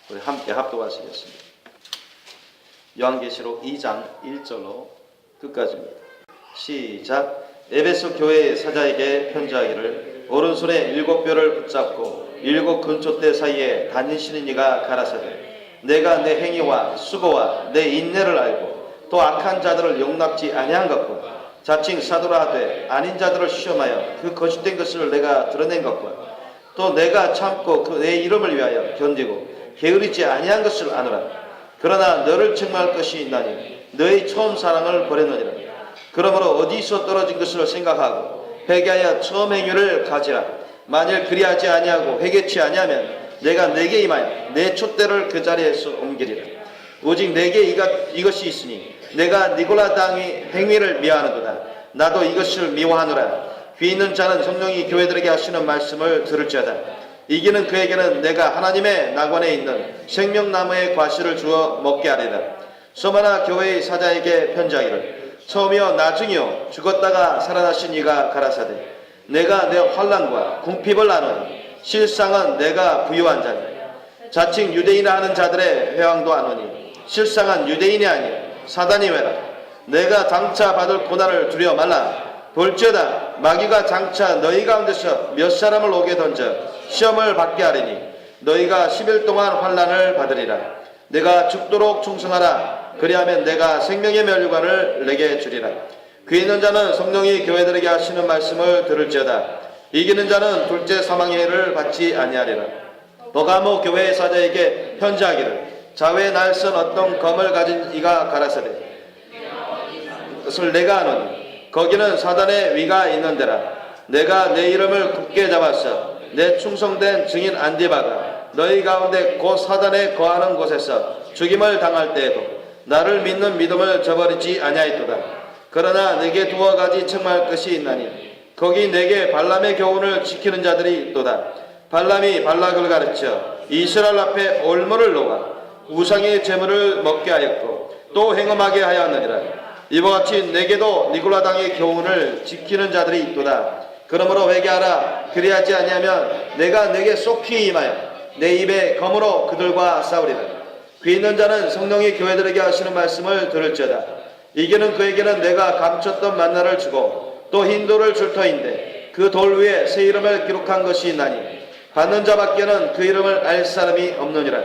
우리 함께 합독하시겠습니다. 요한계시록 2장 1절로 끝까지입니다. 시작. 에베소 교회 사자에게 편지하기를 오른손에 7뼈를 붙잡고 7 근초대 사이에 다니시는 이가 가라사대 내가 내 행위와 수고와 내 인내를 알고 또 악한 자들을 용납지 아니한 것과 자칭 사도라 하되 아닌 자들을 시험하여 그 거짓된 것을 내가 드러낸 것과 또 내가 참고 그 내 이름을 위하여 견디고 게으르지 아니한 것을 아노라. 그러나 너를 책망할 것이 있나니 너의 처음 사랑을 버렸느니라. 그러므로 어디서 떨어진 것을 생각하고 회개하여 처음 행위를 가지라. 만일 그리하지 아니하고 회개치 아니하면 내가 네게 임하여 내 촛대를 그 자리에서 옮기리라. 오직 내게 이것이 있으니 내가 니고라 당의 행위를 미워하는도다. 나도 이것을 미워하노라. 귀 있는 자는 성령이 교회들에게 하시는 말씀을 들을지어다. 이기는 그에게는 내가 하나님의 낙원에 있는 생명나무의 과실을 주어 먹게 하리라. 소마나 교회의 사자에게 편지하기를 처음이요 나중이요 죽었다가 살아나신 이가 가라사대 내가 내 환난과 궁핍을 아노니 실상은 내가 부유한 자니 자칭 유대인이라 하는 자들의 회왕도 아노니 실상은 유대인이 아니요 사단이 외라. 내가 장차 받을 고난을 두려워 말라. 볼지어다 마귀가 장차 너희 가운데서 몇 사람을 오게 던져 시험을 받게 하리니 너희가 10일 동안 환난을 받으리라. 내가 죽도록 충성하라. 그리하면 내가 생명의 멸류관을 내게 주리라. 귀 있는 자는 성령이 교회들에게 하시는 말씀을 들을지어다. 이기는 자는 둘째 사망의 해를 받지 아니하리라. 버가모 교회의 사자에게 편지하기를 좌우에 날선 어떤 검을 가진 이가 가라사대 그것을 내가 아노니 거기는 사단의 위가 있는 데라. 내가 내 이름을 굳게 잡았어 내 충성된 증인 안디바가 너희 가운데 곧 사단에 거하는 곳에서 죽임을 당할 때에도 나를 믿는 믿음을 저버리지 아니하였도다. 그러나 내게 두어 가지 책망할 것이 있나니 거기 내게 발람의 교훈을 지키는 자들이 있도다. 발람이 발락을 가르쳐 이스라엘 앞에 올무를 놓아 우상의 제물을 먹게 하였고 또 행음하게 하였느니라. 이와 같이 내게도 니고라 당의 교훈을 지키는 자들이 있도다. 그러므로 회개하라. 그리하지 아니하면 내가 내게 속히 임하여 내 입에 검으로 그들과 싸우리라. 귀 있는 자는 성령이 교회들에게 하시는 말씀을 들을지어다. 이기는 그에게는 내가 감췄던 만나를 주고 또 흰 돌을 줄 터인데 그 돌 위에 새 이름을 기록한 것이 있나니 받는 자밖에는 그 이름을 알 사람이 없느니라.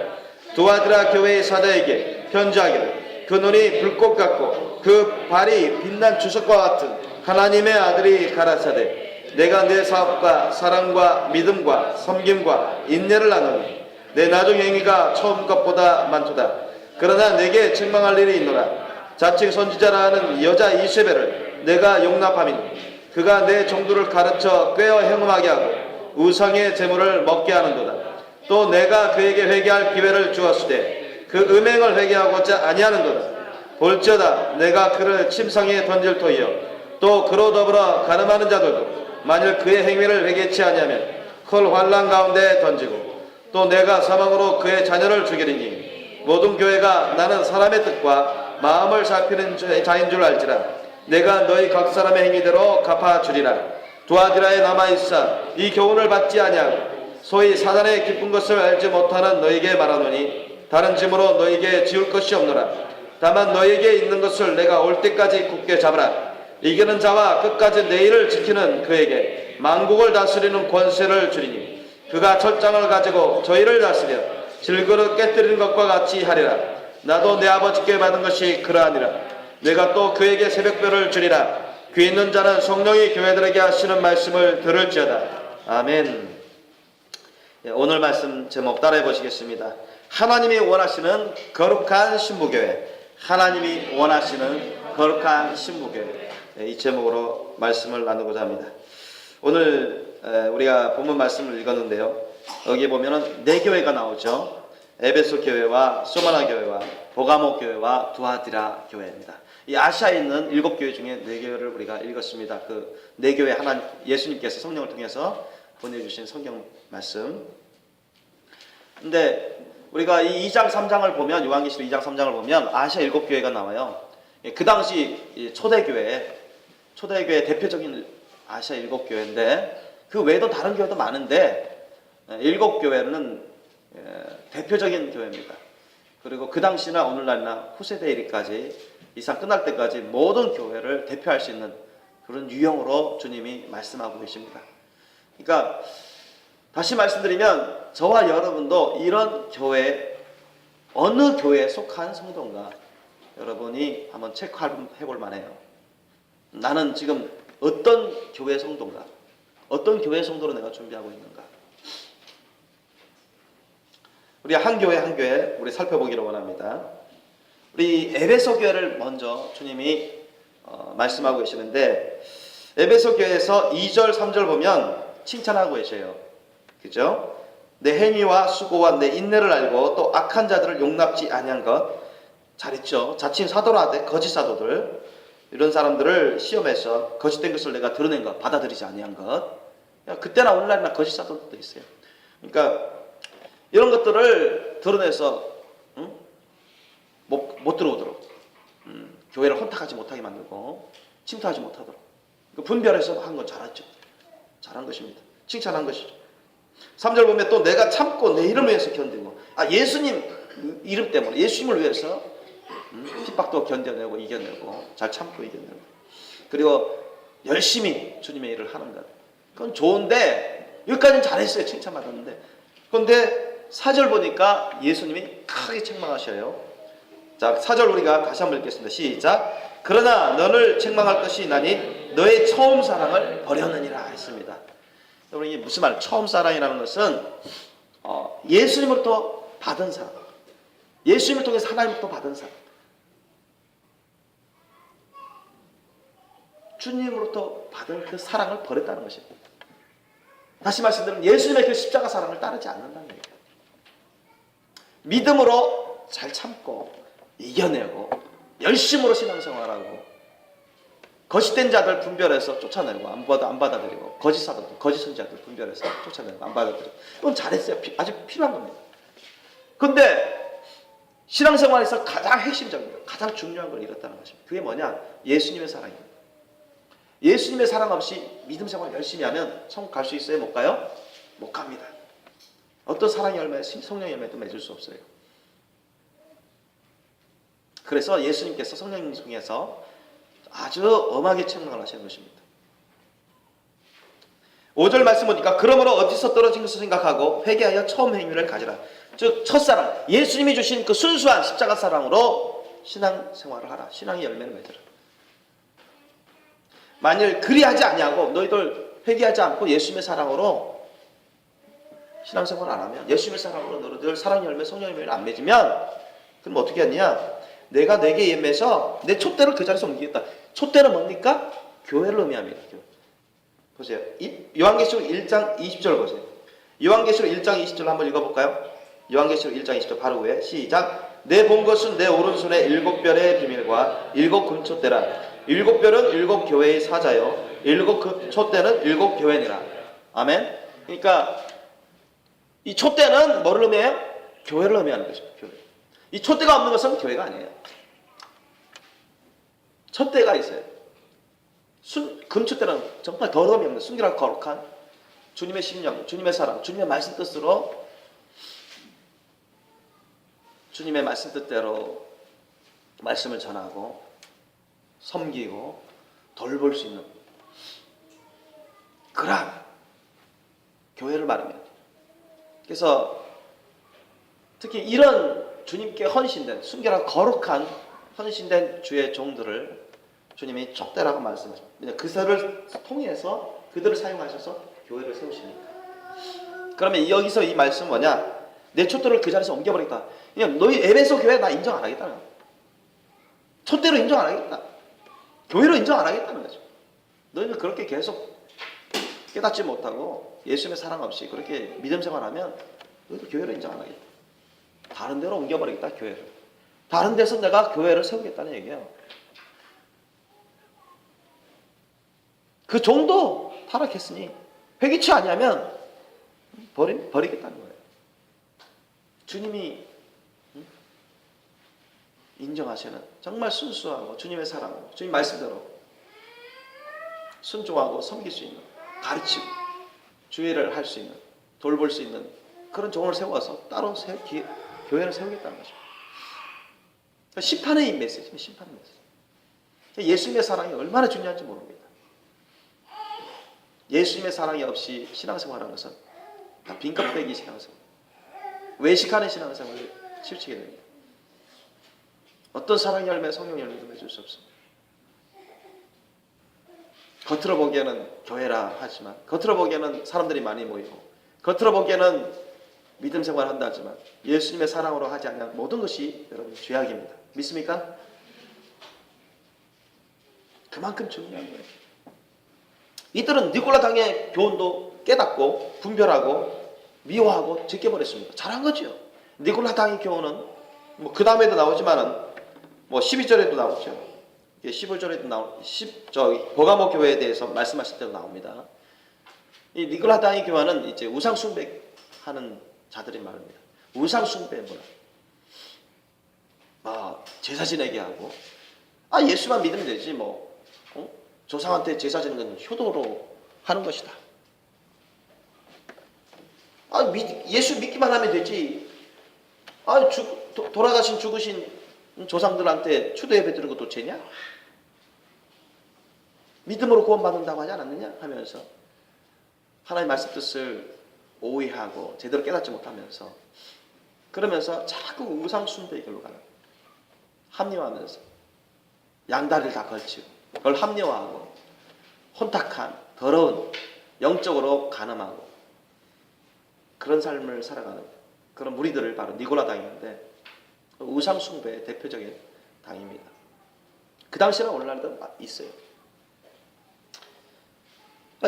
두아드라 교회의 사자에게 편지하기를 그 눈이 불꽃 같고 그 발이 빛난 주석과 같은 하나님의 아들이 가라사대 내가 내 사업과 사랑과 믿음과 섬김과 인내를 나누니 내 나중 행위가 처음 것보다 많도다. 그러나 내게 책망할 일이 있노라. 자칭 선지자라 하는 여자 이세벨을 내가 용납함이니 그가 내 종들을 가르쳐 꾀어 행음하게 하고 우상의 제물을 먹게 하는도다. 또 내가 그에게 회개할 기회를 주었을 때 그 음행을 회개하고자 아니하는도다. 볼지어다 내가 그를 침상에 던질 터이요 또 그로 더불어 가늠하는 자들도 만일 그의 행위를 회개치 아니하면 큰 환난 가운데 던지고 또 내가 사망으로 그의 자녀를 죽이리니 모든 교회가 나는 사람의 뜻과 마음을 살피는 자인 줄 알지라. 내가 너희 각 사람의 행위대로 갚아주리라. 두아디라에 남아있사 이 교훈을 받지 아니하고 소위 사단의 기쁜 것을 알지 못하는 너에게 말하노니 다른 짐으로 너에게 지울 것이 없노라. 다만 너에게 있는 것을 내가 올 때까지 굳게 잡으라. 이기는 자와 끝까지 내 일을 지키는 그에게 만국을 다스리는 권세를 주리니 그가 철장을 가지고 저희를 다스려 질그릇 깨뜨리는 것과 같이 하리라. 나도 내 아버지께 받은 것이 그러하니라. 내가 또 그에게 새벽별을 주리라. 귀 있는 자는 성령이 교회들에게 하시는 말씀을 들을지어다. 아멘. 오늘 말씀 제목 따라해 보시겠습니다. 하나님이 원하시는 거룩한 신부교회. 하나님이 원하시는 거룩한 신부교회. 이 제목으로 말씀을 나누고자 합니다. 오늘 우리가 본문 말씀을 읽었는데요. 여기 보면은 네 교회가 나오죠. 에베소 교회와 소마나 교회와 보가모 교회와 두아디라 교회입니다. 이 아시아에 있는 7교회 중에 4교회를 우리가 읽었습니다. 그 4교회 하나님 예수님께서 성령을 통해서 보내주신 성경 말씀. 근데 우리가 이 2장 3장을 보면 요한계시록 2장 3장을 보면 아시아 7교회가 나와요. 그 당시 초대교회 대표적인 아시아 7교회인데 그 외에도 다른 교회도 많은데 7교회는 대표적인 교회입니다. 그리고 그 당시나 오늘날이나 후세대 이르기까지 이상 끝날 때까지 모든 교회를 대표할 수 있는 그런 유형으로 주님이 말씀하고 계십니다. 그러니까 다시 말씀드리면 저와 여러분도 이런 교회, 어느 교회에 속한 성도인가 여러분이 한번 체크해 볼 만해요. 나는 지금 어떤 교회 성도인가, 어떤 교회 성도로 내가 준비하고 있는가. 우리 한 교회 우리 살펴보기를 원합니다. 우리 에베소 교회를 먼저 주님이 말씀하고 계시는데, 에베소 교회에서 2절 3절 보면 칭찬하고 계셔요. 그죠? 내 행위와 수고와 내 인내를 알고 또 악한 자들을 용납지 아니한 것. 잘했죠. 자칭 사도라되 거짓 사도들, 이런 사람들을 시험해서 거짓된 것을 내가 드러낸 것, 받아들이지 아니한 것. 그때나 오늘날이나 거짓 사도들도 있어요. 그러니까 이런 것들을 드러내서 못 들어오도록, 교회를 혼탁하지 못하게 만들고 침투하지 못하도록 분별해서 한 건 잘했죠. 잘한 것입니다. 칭찬한 것이죠. 3절 보면 또 내가 참고 내 이름을 위해서 견디고, 예수님 이름 때문에, 예수님을 위해서 핍박도 견뎌내고 이겨내고 잘 참고 이겨내고, 그리고 열심히 주님의 일을 하는 것. 그건 좋은데 여기까지는 잘했어요. 칭찬받았는데, 그런데 4절 보니까 예수님이 크게 책망하셔요. 자, 4절 우리가 다시 한번 읽겠습니다. 시작. 그러나 너를 책망할 것이 있나니 너의 처음 사랑을 버렸느니라 했습니다. 여러분, 이게 무슨 말? 처음 사랑이라는 것은 예수님으로부터 받은 사랑, 예수님을 통해서 하나님으로부터 받은 사랑, 주님으로부터 받은 그 사랑을 버렸다는 것입니다. 다시 말씀드리면 예수님의 그 십자가 사랑을 따르지 않는다는 얘기예요. 믿음으로 잘 참고 이겨내고 열심으로 신앙생활하고 거짓된 자들 분별해서 쫓아내고 안 받아들이고, 거짓 사도들, 거짓 선지자들 분별해서 쫓아내고 안 받아들이고, 이건 잘했어요. 아주 필요한 겁니다. 근데 신앙생활에서 가장 핵심적인, 가장 중요한 걸 잃었다는 것입니다. 그게 뭐냐? 예수님의 사랑입니다. 예수님의 사랑 없이 믿음 생활 열심히 하면 천국 갈 수 있어요? 못 가요? 못 갑니다. 어떤 사랑의 열매, 성령의 열매도 맺을 수 없어요. 그래서 예수님께서 성령님 중에서 아주 엄하게 책망을 하시는 것입니다. 5절 말씀 보니까 그러므로 어디서 떨어진 것을 생각하고 회개하여 처음 행위를 가지라. 즉 첫사랑, 예수님이 주신 그 순수한 십자가 사랑으로 신앙생활을 하라. 신앙의 열매를 맺으라. 만일 그리하지 아니하고 너희들 회개하지 않고 예수님의 사랑으로 신앙생활 안 하면, 예수님의 사랑으로 너희들 사랑의 열매, 성령의 열매를 안 맺으면, 그럼 어떻게 하냐? 내가 내게 예매해서 내 촛대를 그 자리에서 옮기겠다. 촛대는 뭡니까? 교회를 의미합니다. 보세요. 요한계시록 1장 20절 보세요. 요한계시록 1장 20절 한번 읽어볼까요? 요한계시록 1장 20절 바로 후에 시작. 내 본 것은 내 오른손에 7별의 비밀과 7 금촛대라. 7별은 7 교회의 사자요 7 촛대는 7 교회니라. 아멘. 그러니까 이 촛대는 뭐를 의미해요? 교회를 의미하는 것입니다. 교회. 이 촛대가 없는 것은 교회가 아니에요. 촛대가 있어요. 금촛대는 정말 더러움이 없는, 순결하고 거룩한 주님의 심령, 주님의 사랑, 주님의 말씀 뜻으로, 주님의 말씀 뜻대로 말씀을 전하고 섬기고 돌볼 수 있는 그런 교회를 말합니다. 그래서 특히 이런 주님께 헌신된, 순결하고 거룩한 헌신된 주의 종들을 주님이 촛대라고 말씀하십니다. 그들을 통해서, 그들을 사용하셔서 교회를 세우시니까. 그러면 여기서 이 말씀은 뭐냐? 내 촛대를 그 자리에서 옮겨버리겠다. 그냥 너희 에베소 교회 나 인정 안 하겠다는 거야. 촛대로 인정 안 하겠다. 교회로 인정 안 하겠다는 거죠. 너희는 그렇게 계속 깨닫지 못하고 예수님의 사랑 없이 그렇게 믿음 생활하면 너희도 교회로 인정 안 하겠다. 다른 데로 옮겨버리겠다, 교회를. 다른 데서 내가 교회를 세우겠다는 얘기예요. 그 종도 타락했으니 회개치 아니하면 버리겠다는 거예요. 주님이 인정하시는 정말 순수하고 주님의 사랑으로, 주님 말씀대로 순종하고 섬길 수 있는, 가르치고 주의를 할 수 있는, 돌볼 수 있는 그런 종을 세워서 따로 교회를 세우겠다는 거죠. 심판의 메시지입니다. 심판의 메시지. 예수님의 사랑이 얼마나 중요한지 모릅니다. 예수님의 사랑이 없이 신앙생활하는 것은 다 빈껍데기 신앙생활, 외식하는 신앙생활을 치우치게 됩니다. 어떤 사랑의 열매, 성령의 열매도 맺을 수 없습니다. 겉으로 보기에는 교회라 하지만, 겉으로 보기에는 사람들이 많이 모이고, 겉으로 보기에는 믿음 생활을 한다 하지만 예수님의 사랑으로 하지 않는 모든 것이 여러분 죄악입니다. 믿습니까? 그만큼 중요한 거예요. 이들은 니콜라 당의 교훈도 깨닫고 분별하고 미워하고 제껴버렸습니다. 잘한 거죠. 니콜라 당의 교훈은 뭐 그 다음에도 나오지만은 뭐 12절에도 나오죠. 15절에도 버가모 교회에 대해서 말씀하실 때도 나옵니다. 이 니콜라 당의 교회는 이제 우상 숭배하는 자들이 말입니다. 우상 숭배 제사 지내게 하고, 예수만 믿으면 되지 뭐, 조상한테 제사 지는 건 효도로 하는 것이다. 예수 믿기만 하면 되지. 돌아가신 죽으신 조상들한테 추도 예배 드리는 것도 죄냐? 믿음으로 구원받는다고 하지 않았느냐? 하면서 하나님의 말씀 뜻을 오해하고 제대로 깨닫지 못하면서, 그러면서 자꾸 우상 숭배의 길로 가는, 합리화하면서 양다리를 다 걸치고 그걸 합리화하고 혼탁한 더러운 영적으로 간음하고 그런 삶을 살아가는 그런 무리들을 바로 니콜라 당이었는데, 우상 숭배의 대표적인 당입니다. 그 당시에는 오늘날도 있어요.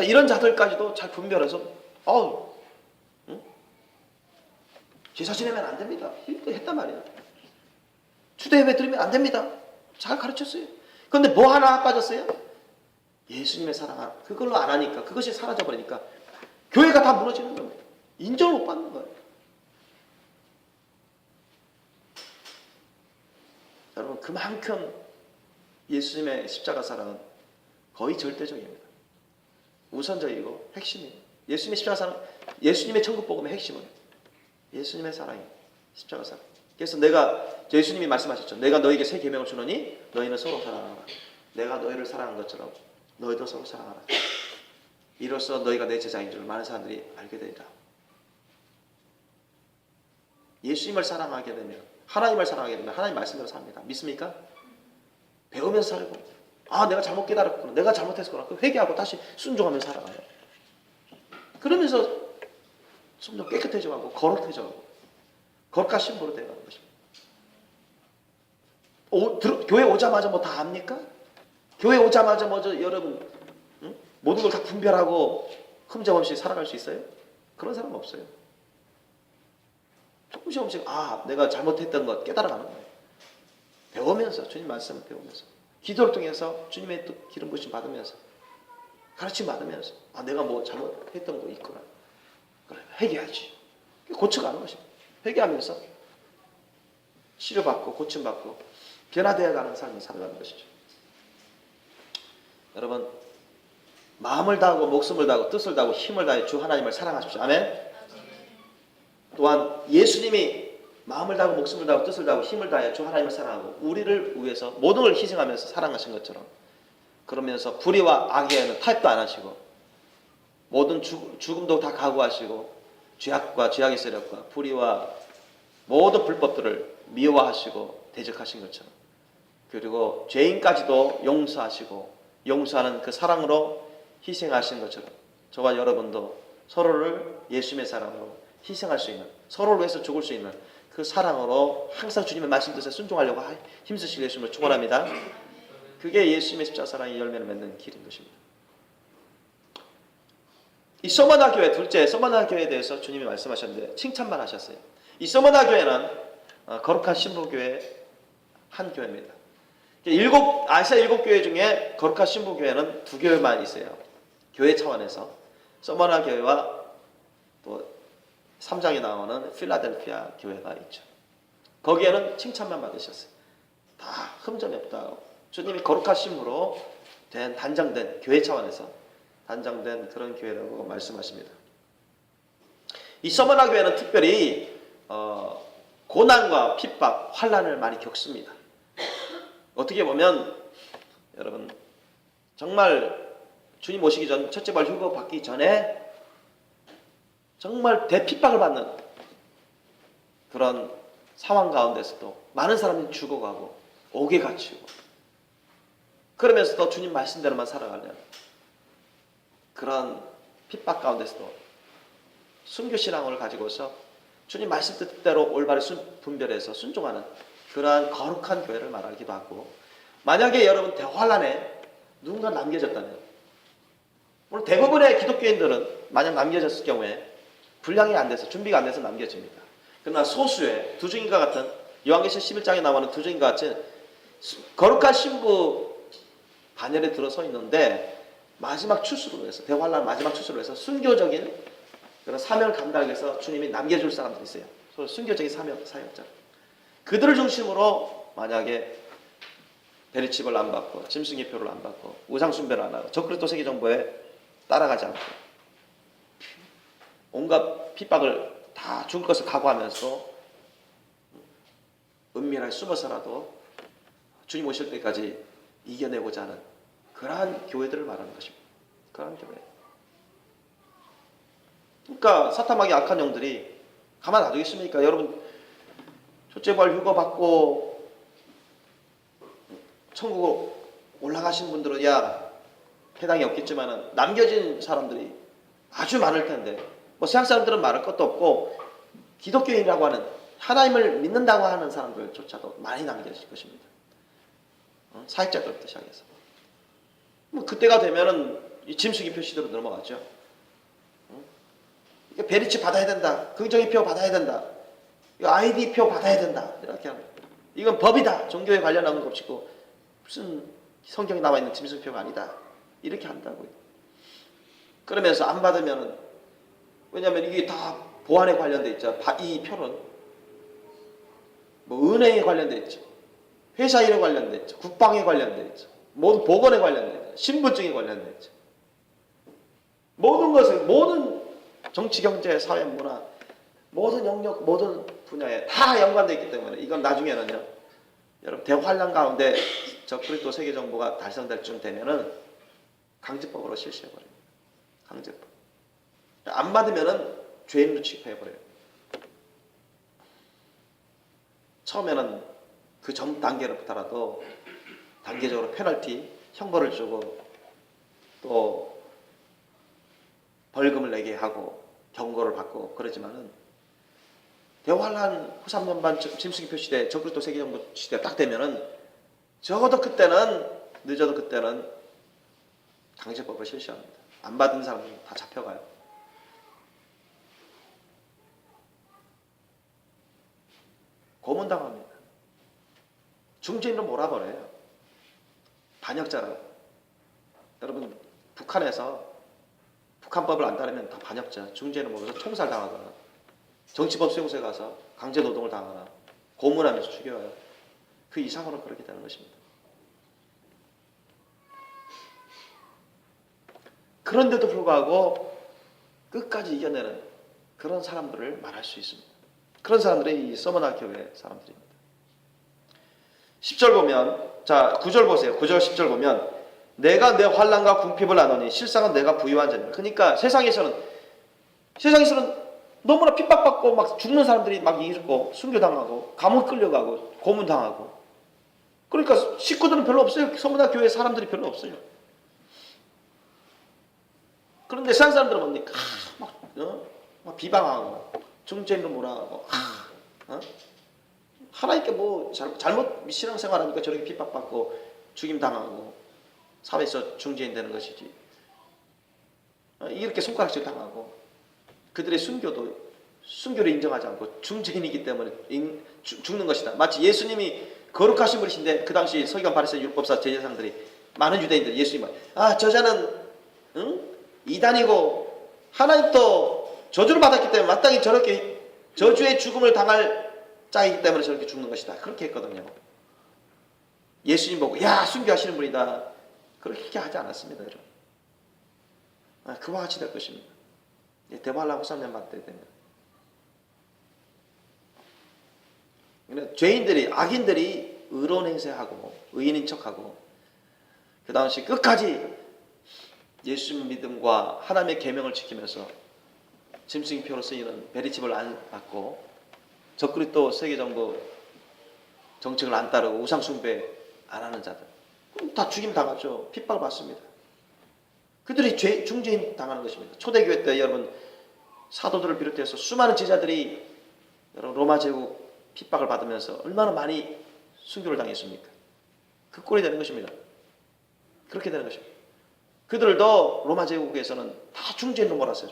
이런 자들까지도 잘 분별해서 제사 지내면 안 됩니다. 했단 말이에요. 추대 예배 드리면 안 됩니다. 잘 가르쳤어요. 그런데 뭐 하나 빠졌어요? 예수님의 사랑, 그걸로 안 하니까, 그것이 사라져버리니까 교회가 다 무너지는 겁니다. 인정을 못 받는 거예요. 여러분, 그만큼 예수님의 십자가 사랑은 거의 절대적입니다. 우선적이고 핵심이에요. 예수님의 십자가 사랑, 예수님의 천국 복음의 핵심은 예수님의 사랑이에요. 십자가 사랑. 그래서 예수님이 말씀하셨죠. 내가 너에게 새 계명을 주노니 너희는 서로 사랑하라. 내가 너희를 사랑한 것처럼 너희도 서로 사랑하라. 이로써 너희가 내 제자인 줄 많은 사람들이 알게 되리라. 예수님을 사랑하게 되면, 하나님을 사랑하게 되면 하나님 말씀대로 삽니다. 믿습니까? 배우면서 살고, 내가 잘못 깨달았구나, 내가 잘못했구나, 회개하고 다시 순종하면서 살아가요. 그러면서 점점 깨끗해져가고 거룩해져가고 거룩한 신부로 되어가는 것입니다. 교회 오자마자 뭐 다 압니까? 교회 오자마자 여러분 모든 걸 다 분별하고 흠잡없이 살아갈 수 있어요? 그런 사람 없어요. 조금씩 내가 잘못했던 것 깨달아가는 거예요. 배우면서, 주님 말씀을 배우면서, 기도를 통해서 주님의 또 기름 부으심 받으면서, 가르침 받으면서, 내가 뭐 잘못했던 거 있구나, 그래 회개하지, 고쳐가는 것입니다. 회개하면서 치료받고 고침받고 변화되어가는 삶을 살아가는 것이죠. 여러분, 마음을 다하고 목숨을 다하고 뜻을 다하고 힘을 다해 주 하나님을 사랑하십시오. 아멘. 또한 예수님이 마음을 다하고 목숨을 다하고 뜻을 다하고 힘을 다해 주 하나님을 사랑하고 우리를 위해서 모든 걸 희생하면서 사랑하신 것처럼, 그러면서 불의와 악에는 타협도 안 하시고 모든 죽음도 다 각오하시고 죄악과 죄악의 세력과 불의와 모든 불법들을 미워하시고 대적하신 것처럼, 그리고 죄인까지도 용서하시고 용서하는 그 사랑으로 희생하신 것처럼, 저와 여러분도 서로를 예수님의 사랑으로 희생할 수 있는, 서로를 위해서 죽을 수 있는 그 사랑으로 항상 주님의 말씀 뜻에 순종하려고 힘쓰실 예수님을 축원합니다. 그게 예수님의 십자가 사랑의 열매를 맺는 길인 것입니다. 이 서머나 교회, 둘째 서머나 교회에 대해서 주님이 말씀하셨는데 칭찬만 하셨어요. 이 서머나 교회는 거룩한 신부교회 한 교회입니다. 아시아 7교회 중에 거룩한 신부교회는 2교회만 있어요. 교회 차원에서 서머나 교회와 또 3장에 나오는 필라델피아 교회가 있죠. 거기에는 칭찬만 받으셨어요. 다 흠점이 없다고, 주님이 거룩한 신부로 단장된, 교회 차원에서 단장된 그런 교회라고 말씀하십니다. 이 서머나 교회는 특별히 고난과 핍박, 환난을 많이 겪습니다. 어떻게 보면 여러분 정말 주님 오시기 전 첫째 발 휴거 받기 전에 정말 대핍박을 받는 그런 상황 가운데서도 많은 사람이 죽어가고 옥에 갇히고 그러면서도 주님 말씀대로만 살아가려는 그런 핍박 가운데서도 순교신앙을 가지고서 주님 말씀 뜻대로 올바르 분별해서 순종하는 그러한 거룩한 교회를 말하기도 하고, 만약에 여러분 대환란에 누군가 남겨졌다면, 오늘 대부분의 기독교인들은 만약 남겨졌을 경우에 분량이 안 돼서 준비가 안 돼서 남겨집니다. 그러나 소수의 두 증인과 같은 요한계시록 11장에 나오는 두 증인과 같이 거룩한 신부 반열에 들어서 있는데 마지막 추수로 해서 대환란 마지막 추수로 해서 순교적인 그런 사명을 감당하기 위해서 주님이 남겨줄 사람들이 있어요. 순교적인 사역자. 그들을 중심으로 만약에 베리칩을 안 받고 짐승의표를 안 받고 우상숭배를 안 하고 적그리스도 세계정보에 따라가지 않고 온갖 핍박을 다 죽을 것을 각오하면서 은밀하게 숨어서라도 주님 오실 때까지 이겨내고자 하는 그러한 교회들을 말하는 것입니다. 그러한 교회. 그러니까 사탄마귀 악한 영들이 가만 놔두겠습니까? 여러분 첫째 부활 휴거 받고 천국으로 올라가신 분들은 야 해당이 없겠지만 남겨진 사람들이 아주 많을 텐데 뭐 세상 사람들은 말할 것도 없고 기독교인이라고 하는 하나님을 믿는다고 하는 사람들조차도 많이 남겨질 것입니다. 사역자들부터 시작해서 뭐 그때가 되면은 이 짐승의 표시대로 넘어가죠. 베리치 받아야 된다. 긍정의 표 받아야 된다. 아이디 표 받아야 된다. 이렇게 하는. 이건 법이다. 종교에 관련한 것 없이고 무슨 성경에 나와 있는 짐승표가 아니다. 이렇게 한다고요. 그러면서 안 받으면은 왜냐하면 이게 다 보안에 관련돼 있죠. 이 표는 뭐 은행에 관련돼 있죠. 회사 일에 관련돼 있죠. 국방에 관련돼 있죠. 모든 보건에 관련돼 있죠. 신분증에 관련돼 있죠. 모든 것을 모든 정치, 경제, 사회, 문화 모든 영역, 모든 분야에 다 연관되어 있기 때문에 이건 나중에는요. 여러분 대환란 가운데 적그리스도 세계정보가 달성될 쯤 되면은 강제법으로 실시해버립니다. 강제법. 안 받으면은 죄인으로 취급해버려요. 처음에는 그 전 단계로부터라도 단계적으로 페널티, 형벌을 주고 또 벌금을 내게 하고 경고를 받고 그러지만은 대환란 후 3년 반 짐승의 표시대 적그리스도 세계정보 시대가 딱 되면은 적어도 그때는 늦어도 그때는 강제법을 실시합니다. 안 받은 사람은 다 잡혀가요. 고문당합니다. 중죄인으로 몰아버려요. 반역자라고. 여러분 북한에서 북한법을 안 따르면 다 반역자, 중죄인으로 몰아서 총살당하거나 정치법 수용소에 가서 강제노동을 당하거나 고문하면서 죽여요. 그 이상으로 그렇게 되는 것입니다. 그런데도 불구하고 끝까지 이겨내는 그런 사람들을 말할 수 있습니다. 그런 사람들이 이 서머나 교회 사람들입니다. 10절 보면, 자 9절 보세요. 9절 10절 보면 내가 내 환난과 궁핍을 나누니 실상은 내가 부유한 자입니다. 그러니까 세상에서는 너무나 핍박받고 막 죽는 사람들이 막 있고 순교당하고 감옥 끌려가고 고문당하고 그러니까 식구들은 별로 없어요. 서머나 교회 사람들이 별로 없어요. 그런데 세상 사람들은 뭡니까? 막 비방하고 중죄인으로 몰아가고 하나님께 뭐 잘못 신앙생활하니까 저렇게 핍박받고 죽임당하고 사회에서 중죄인 되는 것이지. 이렇게 손가락질 당하고 그들의 순교를 인정하지 않고 중죄인이기 때문에 죽는 것이다. 마치 예수님이 거룩하신 분이신데 그 당시 서기관 바리새인 율법사 제사장들이 많은 유대인들이 예수님 저자는 이단이고 하나님도 저주를 받았기 때문에 마땅히 저렇게 저주의 죽음을 당할 자이기 때문에 저렇게 죽는 것이다. 그렇게 했거든요. 예수님 보고 야 순교하시는 분이다. 그렇게 하지 않았습니다. 여러분. 그와 같이 될 것입니다. 대환란 후 3년 반 때 되면 죄인들이, 악인들이 의로운 행세하고 의인인 척하고 그 당시 끝까지 예수 믿음과 하나님의 계명을 지키면서 짐승표로 쓰이는 베리칩을 안 받고 적그리스도 세계정부 정책을 안 따르고 우상숭배 안 하는 자들 다 죽임 당하죠. 핍박을 받습니다. 그들이 중죄인 당하는 것입니다. 초대교회 때 여러분 사도들을 비롯해서 수많은 제자들이 여러분 로마 제국 핍박을 받으면서 얼마나 많이 순교를 당했습니까? 그 꼴이 되는 것입니다. 그렇게 되는 것입니다. 그들도 로마 제국에서는 다 중죄인으로 몰았어요.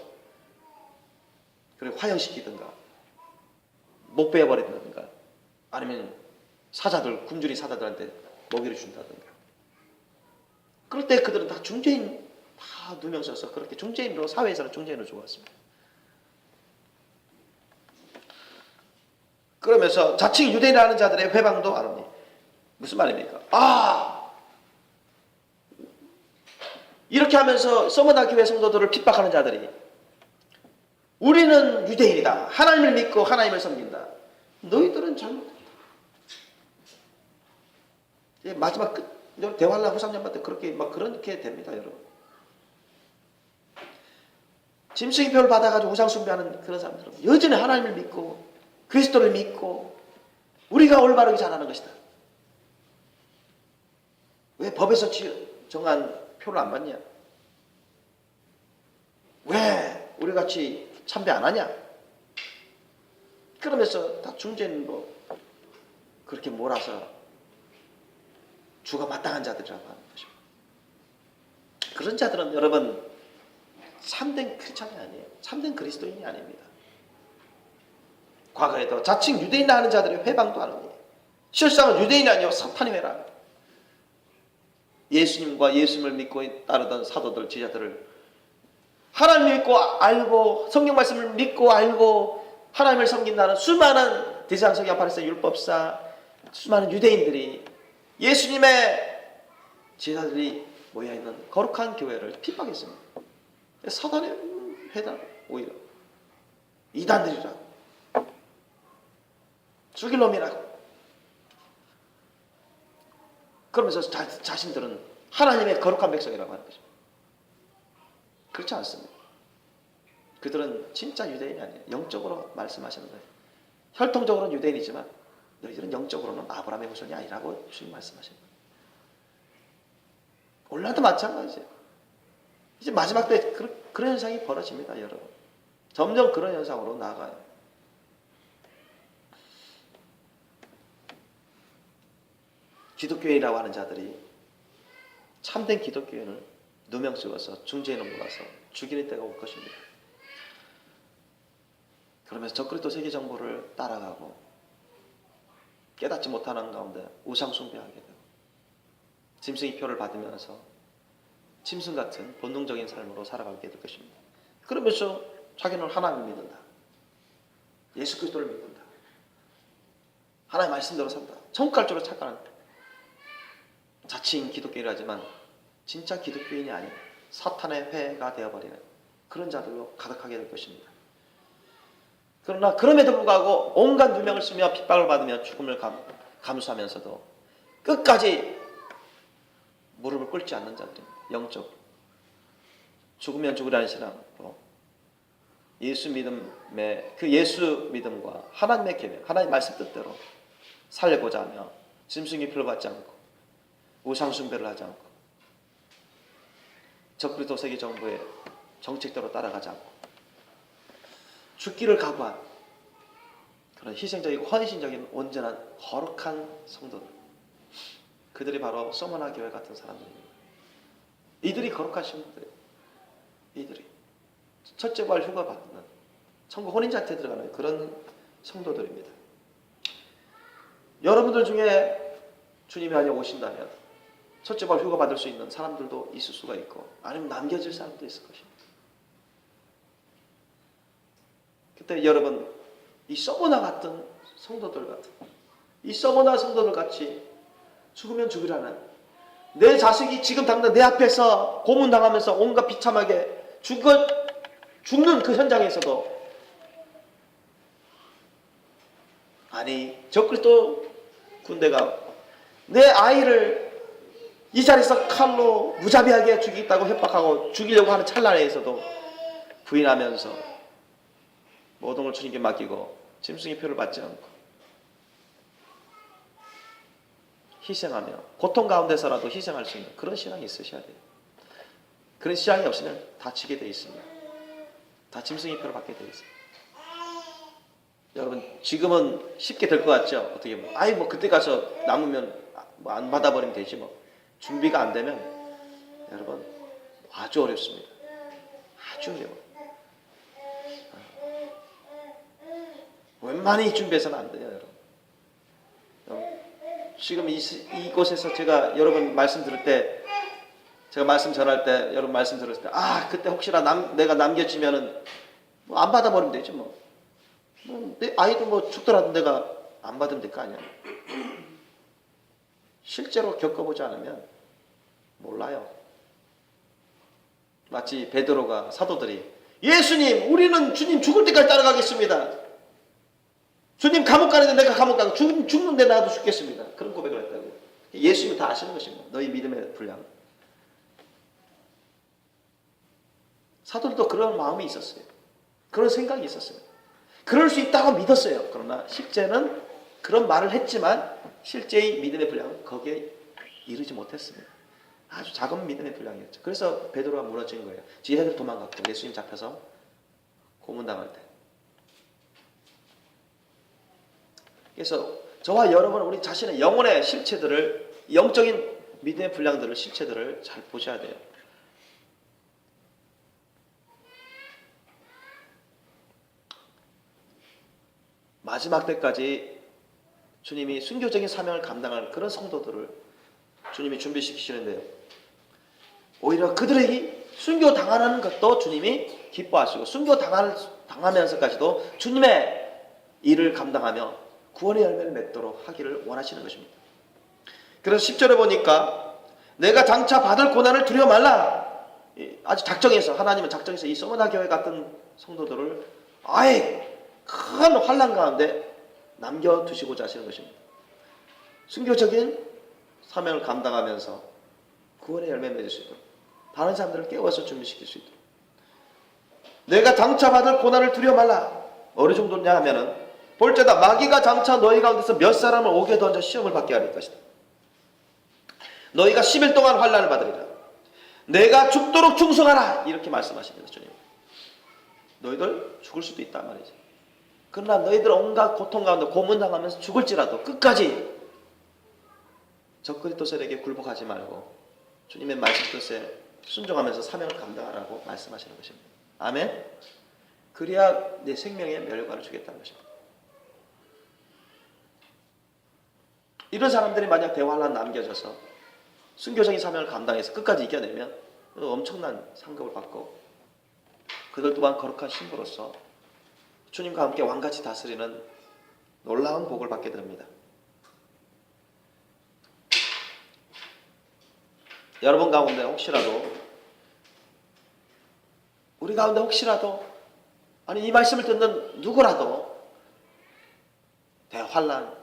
그리고 화형시키든가 목 베어버리든가 아니면 사자들, 굶주린 사자들한테 먹이를 준다든가. 그럴 때 그들은 다 중죄인 다 누명 써서 그렇게 중죄인으로 사회에서는 중죄인으로 죽었습니다. 그러면서 자칭 유대인이라는 자들의 회방도 안 합니다. 무슨 말입니까? 이렇게 하면서 서머나 교회 성도들을 핍박하는 자들이 우리는 유대인이다. 하나님을 믿고 하나님을 섬긴다. 너희들은 잘못했다. 마지막 끝 대환란 후삼년만 때 그렇게 됩니다, 여러분. 짐승의 표를 받아가지고 우상 숭배하는 그런 사람들은 여전히 하나님을 믿고 그리스도를 믿고 우리가 올바르게 잘하는 것이다. 왜 법에서 정한 표를 안 받냐? 왜 우리같이 참배 안 하냐? 그러면서 다 중죄인으로 그렇게 몰아서 주가 마땅한 자들이라고 하는 것입니다. 그런 자들은 여러분 참된 크리스찬이 아니에요. 참된 그리스도인이 아닙니다. 과거에도 자칭 유대인이라 하는 자들의 회방도 안 합니다. 실상은 유대인이 아니요 사탄의 회라. 예수님과 예수님을 믿고 따르던 사도들, 제자들을 하나님 믿고 알고 성경 말씀을 믿고 알고 하나님을 섬긴다는 수많은 대제사장, 바리새인, 율법사, 수많은 유대인들이 예수님의 제자들이 모여있는 거룩한 교회를 핍박했습니다. 사단의 회다 오히려 이단들이라 죽일 놈이라고 그러면서 자신들은 하나님의 거룩한 백성이라고 하는 것입니다. 그렇지 않습니다. 그들은 진짜 유대인이 아니에요. 영적으로 말씀하시는 거예요. 혈통적으로는 유대인이지만 너희들은 영적으로는 아브라함의 후손이 아니라고 주님 말씀하시는 거예요. 오늘날도 마찬가지예요. 이제 마지막 때 그런 현상이 벌어집니다, 여러분. 점점 그런 현상으로 나아가요. 기독교인이라고 하는 자들이 참된 기독교인을 누명 찍어서 중죄인을 몰아서 죽이는 때가 올 것입니다. 그러면서 적그리스도 세계 정보를 따라가고 깨닫지 못하는 가운데 우상 숭배하게 되고 짐승의 표를 받으면서 짐승 같은 본능적인 삶으로 살아가게 될 것입니다. 그러면서 자기는 하나님을 믿는다. 예수 그리스도를 믿는다. 하나님의 말씀대로 산다. 천국 갈 줄로 착각한다. 자칭 기독교인이라지만 진짜 기독교인이 아닌 사탄의 회가 되어버리는 그런 자들로 가득하게 될 것입니다. 그러나 그럼에도 불구하고 온갖 누명을 쓰며 핍박을 받으며 죽음을 감수하면서도 끝까지 무릎을 꿇지 않는 자들입니다. 영적 죽으면 죽으라는 신앙으로 예수 믿음의 그 예수 믿음과 하나님의 계명, 하나님 말씀 뜻대로 살고자 하며 짐승의 표를 받지 않고 우상 숭배를 하지 않고 적그리스도 세계 정부의 정책대로 따라가지 않고 죽기를 각오한 그런 희생적이고 헌신적인 온전한 거룩한 성도들, 그들이 바로 서머나 교회 같은 사람들입니다. 이들이 거룩한 신부들이에요. 이들이 첫째 부활 휴가 받는 천국 혼인자한테 들어가는 그런 성도들입니다. 여러분들 중에 주님이 아니어 오신다면 첫째 부활 휴가 받을 수 있는 사람들도 있을 수가 있고 아니면 남겨질 사람도 있을 것입니다. 그때 여러분 이 서머나 같은 성도들 같은 이 서머나 성도들 같이 죽으면 죽으라는 내 자식이 지금 당장 내 앞에서 고문당하면서 온갖 비참하게 죽는 그 현장에서도 아니 적그리스도 군대가 내 아이를 이 자리에서 칼로 무자비하게 죽이겠다고 협박하고 죽이려고 하는 찰나에서도 부인하면서 모든 걸 주님께 맡기고 짐승의 표를 받지 않고 희생하며 고통 가운데서라도 희생할 수 있는 그런 신앙이 있으셔야 돼요. 그런 신앙이 없으면 다치게 돼 있습니다. 다 짐승의 표를 받게 돼 있어요. 여러분 지금은 쉽게 될 것 같죠? 어떻게 보면 아이 뭐 그때 가서 남으면 뭐 안 받아버리면 되지 뭐. 준비가 안 되면 여러분 아주 어렵습니다. 아주 어려워요. 웬만히 준비해서는 안 돼요, 여러분. 지금 이곳에서 제가 여러분 말씀 들을 때, 제가 말씀 전할 때, 여러분 말씀 들었을 때, 그때 혹시나 내가 남겨지면은 뭐 안 받아버리면 되지 뭐. 내 아이도 뭐 죽더라도 내가 안 받으면 될 거 아니야. 실제로 겪어보지 않으면 몰라요. 마치 베드로가 사도들이 예수님, 우리는 주님 죽을 때까지 따라가겠습니다. 주님 감옥 가는데 내가 감옥 가고 죽는데 나도 죽겠습니다. 그런 고백을 했다고. 예수님이 다 아시는 것입니다. 너희 믿음의 분량. 사도들도 그런 마음이 있었어요. 그런 생각이 있었어요. 그럴 수 있다고 믿었어요. 그러나 실제는 그런 말을 했지만 실제의 믿음의 분량은 거기에 이르지 못했습니다. 아주 작은 믿음의 분량이었죠. 그래서 베드로가 무너진 거예요. 지혜를 도망갔고 예수님 잡혀서 고문당할 때. 그래서 저와 여러분은 우리 자신의 영혼의 실체들을, 영적인 믿음의 분량들을, 실체들을 잘 보셔야 돼요. 마지막 때까지 주님이 순교적인 사명을 감당할 그런 성도들을 주님이 준비시키시는데요. 오히려 그들에게 순교 당하는 것도 주님이 기뻐하시고 순교 당하면서까지도 주님의 일을 감당하며 구원의 열매를 맺도록 하기를 원하시는 것입니다. 그래서 10절에 보니까 내가 장차 받을 고난을 두려워 말라. 아주 작정해서, 하나님은 작정해서 이 소모나 교회 같은 성도들을 아예 큰 환난 가운데 남겨두시고자 하시는 것입니다. 순교적인 사명을 감당하면서 구원의 열매를 맺을 수 있도록, 다른 사람들을 깨워서 준비시킬 수 있도록. 내가 장차 받을 고난을 두려워 말라. 어느 정도냐 하면은 볼지어다 마귀가 장차 너희 가운데서 몇 사람을 옥에 던져 시험을 받게 할 것이다. 너희가 10일 동안 환난을 받으리라. 내가 죽도록 충성하라. 이렇게 말씀하십니다. 주님. 너희들 죽을 수도 있단 말이지. 그러나 너희들 온갖 고통 가운데 고문당하면서 죽을지라도 끝까지 적그리스도 세력에 굴복하지 말고 주님의 말씀 뜻에 순종하면서 사명을 감당하라고 말씀하시는 것입니다. 아멘. 그래야 내 생명에 멸관을 주겠다는 것입니다. 이런 사람들이 만약 대환란 남겨져서 순교적인 사명을 감당해서 끝까지 이겨내면 엄청난 상급을 받고 그들 또한 거룩한 신부로서 주님과 함께 왕같이 다스리는 놀라운 복을 받게 됩니다. 여러분 가운데 혹시라도, 우리 가운데 혹시라도, 아니 이 말씀을 듣는 누구라도 대환란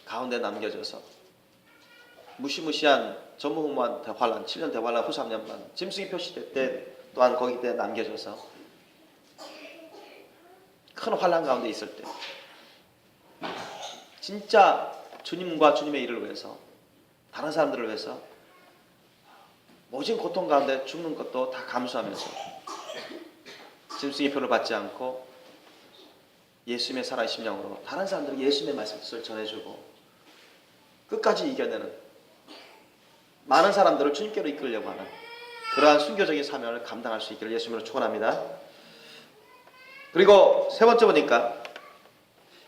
가운데 남겨져서 무시무시한 전무후무한 대환란, 7년 대환란 후 3년만 짐승이 표시될 때 또한 거기 때 남겨져서 큰 환난 가운데 있을 때 진짜 주님과 주님의 일을 위해서, 다른 사람들을 위해서 모진 고통 가운데 죽는 것도 다 감수하면서 짐승의 표를 받지 않고 예수님의 살아계신 영으로 다른 사람들에게 예수님의 말씀을 전해주고 끝까지 이겨내는, 많은 사람들을 주님께로 이끌려고 하는 그러한 순교적인 사명을 감당할 수 있기를 예수님으로 축원합니다. 그리고 세 번째 보니까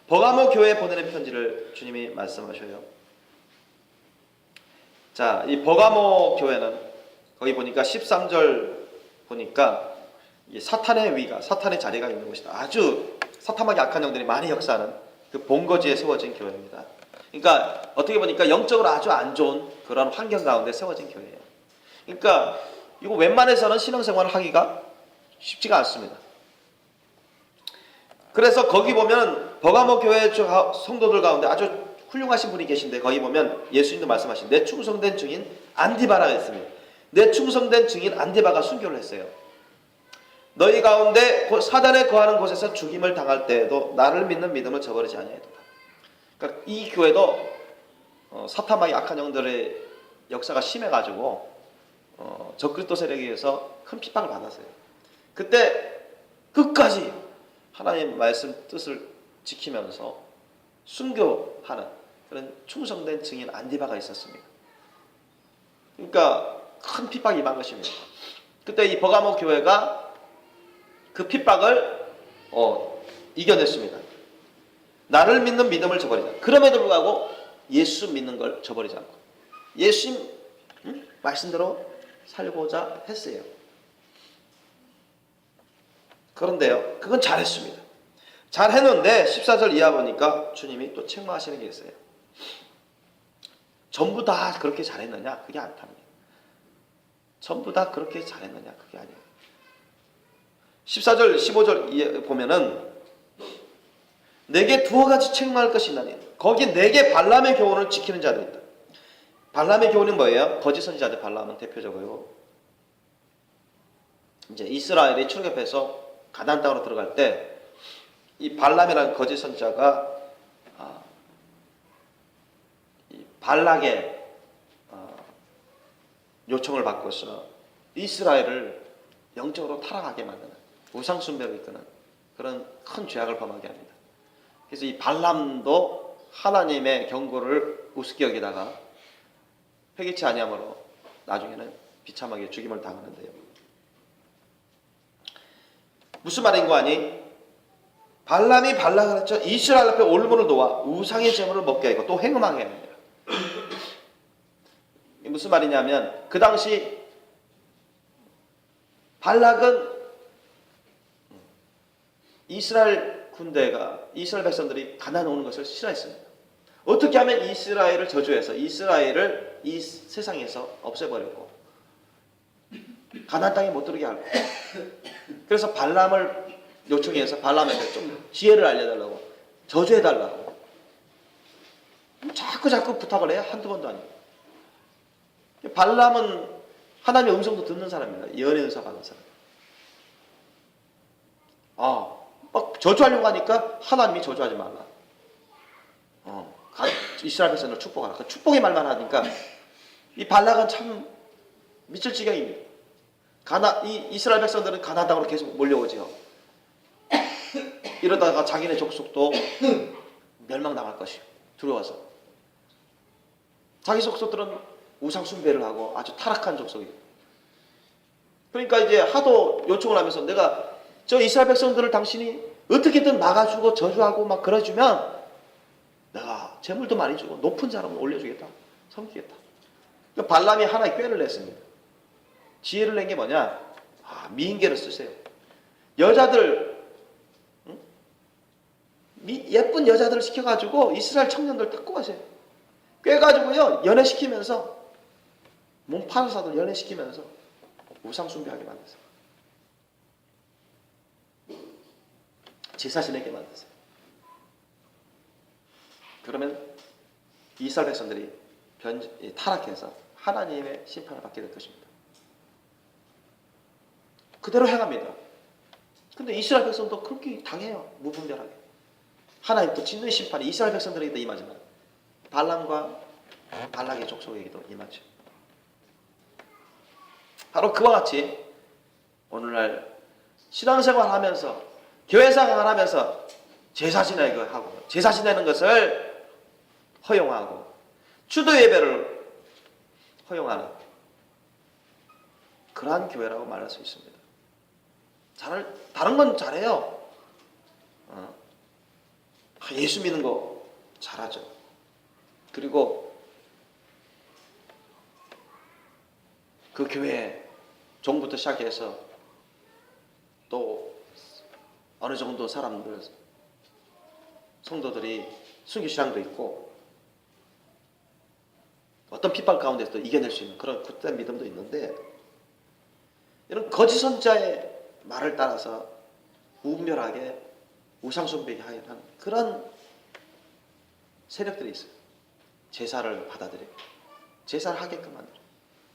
버가모 교회에 보내는 편지를 주님이 말씀하셔요. 자, 이 버가모 교회는 거기 보니까 13절 보니까 사탄의 위가, 사탄의 자리가 있는 곳이다. 아주 사탄하게 악한 영들이 많이 역사하는 그 본거지에 세워진 교회입니다. 그러니까 어떻게 보니까 영적으로 아주 안 좋은 그런 환경 가운데 세워진 교회예요. 그러니까 이거 웬만해서는 신앙생활을 하기가 쉽지가 않습니다. 그래서 거기 보면 버가모 교회 성도들 가운데 아주 훌륭하신 분이 계신데 거기 보면 예수님도 말씀하신 내 충성된 증인 안디바라가 있습니다. 내 충성된 증인 안디바가 순교를 했어요. 너희 가운데 사단에 거하는 곳에서 죽임을 당할 때에도 나를 믿는 믿음을 저버리지 아니하리로다. 그러니까 이 교회도 사탄마귀 악한 영들의 역사가 심해가지고 적그리스도 세력에 의해서 큰 핍박을 받았어요. 그때 끝까지 하나님 말씀 뜻을 지키면서 순교하는 그런 충성된 증인 안디바가 있었습니다. 그러니까 큰 핍박이 임한 것입니다. 그때 이 버가모 교회가 그 핍박을 이겨냈습니다. 나를 믿는 믿음을 저버리자. 그럼에도 불구하고 예수 믿는 걸 저버리지 않고 예수님 말씀대로 살고자 했어요. 그런데요, 그건 잘했습니다. 잘했는데 14절 이하 보니까 주님이 또 책망하시는 게 있어요. 전부 다 그렇게 잘했느냐? 그게 아닙니다. 전부 다 그렇게 잘했느냐? 그게 아니에요. 14절 15절 보면은 내게 두어 가지 책망할 것이 있나니 거기 내게 발람의 교훈을 지키는 자들이 있다. 발람의 교훈은 뭐예요? 거짓 선지자들. 발람은 대표적으로 이제 이스라엘이 출애굽해서 가나안 땅으로 들어갈 때 이 발람이라는 거짓 선지자가 이 발락의 요청을 받고서 이스라엘을 영적으로 타락하게 만드는 우상 숭배로 이끄는 그런 큰 죄악을 범하게 합니다. 그래서 이 발람도 하나님의 경고를 우습게 여기다가 회개치 아니함으로 나중에는 비참하게 죽임을 당하는데요. 무슨 말인 거 아니? 발람이 발락을 했죠. 이스라엘 앞에 올무를 놓아 우상의 제물을 먹게 하고 또 행음하게 합니다. 무슨 말이냐면 그 당시 발락은 이스라엘 군대가 이스라엘 백성들이 가나안 오는 것을 싫어했습니다. 어떻게 하면 이스라엘을 저주해서 이스라엘을 이 세상에서 없애버리고 가나안 땅에 못 들어오게 하고 그래서 발람을 요청해서 발람에게 좀 지혜를 알려달라고 저주해달라고 자꾸 부탁을 해야 한두 번도 아니고 발람은 하나님의 음성도 듣는 사람입니다. 예언의 은사 받은 사람. 막 저주하려고 하니까 하나님이 저주하지 말라. 이스라엘 백성을 축복하라. 그 축복의 말만 하니까 이 발락은 참 미칠 지경입니다. 이 이스라엘 백성들은 가나안 땅으로 계속 몰려오죠. 이러다가 자기네 족속도 멸망당할 것이요. 들어와서 자기 족속들은 우상 숭배를 하고 아주 타락한 족속이에요. 그러니까 이제 하도 요청을 하면서 내가 저 이스라엘 백성들을 당신이 어떻게든 막아주고 저주하고 막 그래주면 내가 재물도 많이 주고 높은 사람을 올려주겠다. 섬기겠다. 그러니까 발람이 하나의 꾀를 냈습니다. 지혜를 낸 게 뭐냐? 미인계를 쓰세요. 여자들 예쁜 여자들을 시켜가지고 이스라엘 청년들 다 꼬아세요. 꿰가지고요 연애시키면서 몸파르사들 연애시키면서 우상 숭배하게 만드세요. 제사 지내게 만드세요. 그러면 이스라엘 백성들이 타락해서 하나님의 심판을 받게 될 것입니다. 그대로 행합니다. 근데 이스라엘 백성도 그렇게 당해요. 무분별하게. 하나님 또 진노의 심판이 이스라엘 백성들에게도 임하지만 발람과 발락의 족속에게도 임하죠. 바로 그와 같이 오늘날 신앙생활 하면서 교회생활 하면서 제사 지내고 하고 제사 지내는 것을 허용하고 주도 예배를 허용하는 그러한 교회라고 말할 수 있습니다. 다른 건 잘해요. 예수 믿는 거 잘하죠. 그리고 그 교회 종부터 시작해서 또 어느 정도 사람들 성도들이 순교신앙도 있고 어떤 핍박 가운데서도 이겨낼 수 있는 그런 굳된 믿음도 있는데 이런 거짓 선자의 말을 따라서 무분별하게 우상숭배하게 하는 그런 세력들이 있어요. 제사를 받아들이고 제사를 하게끔 만들어요.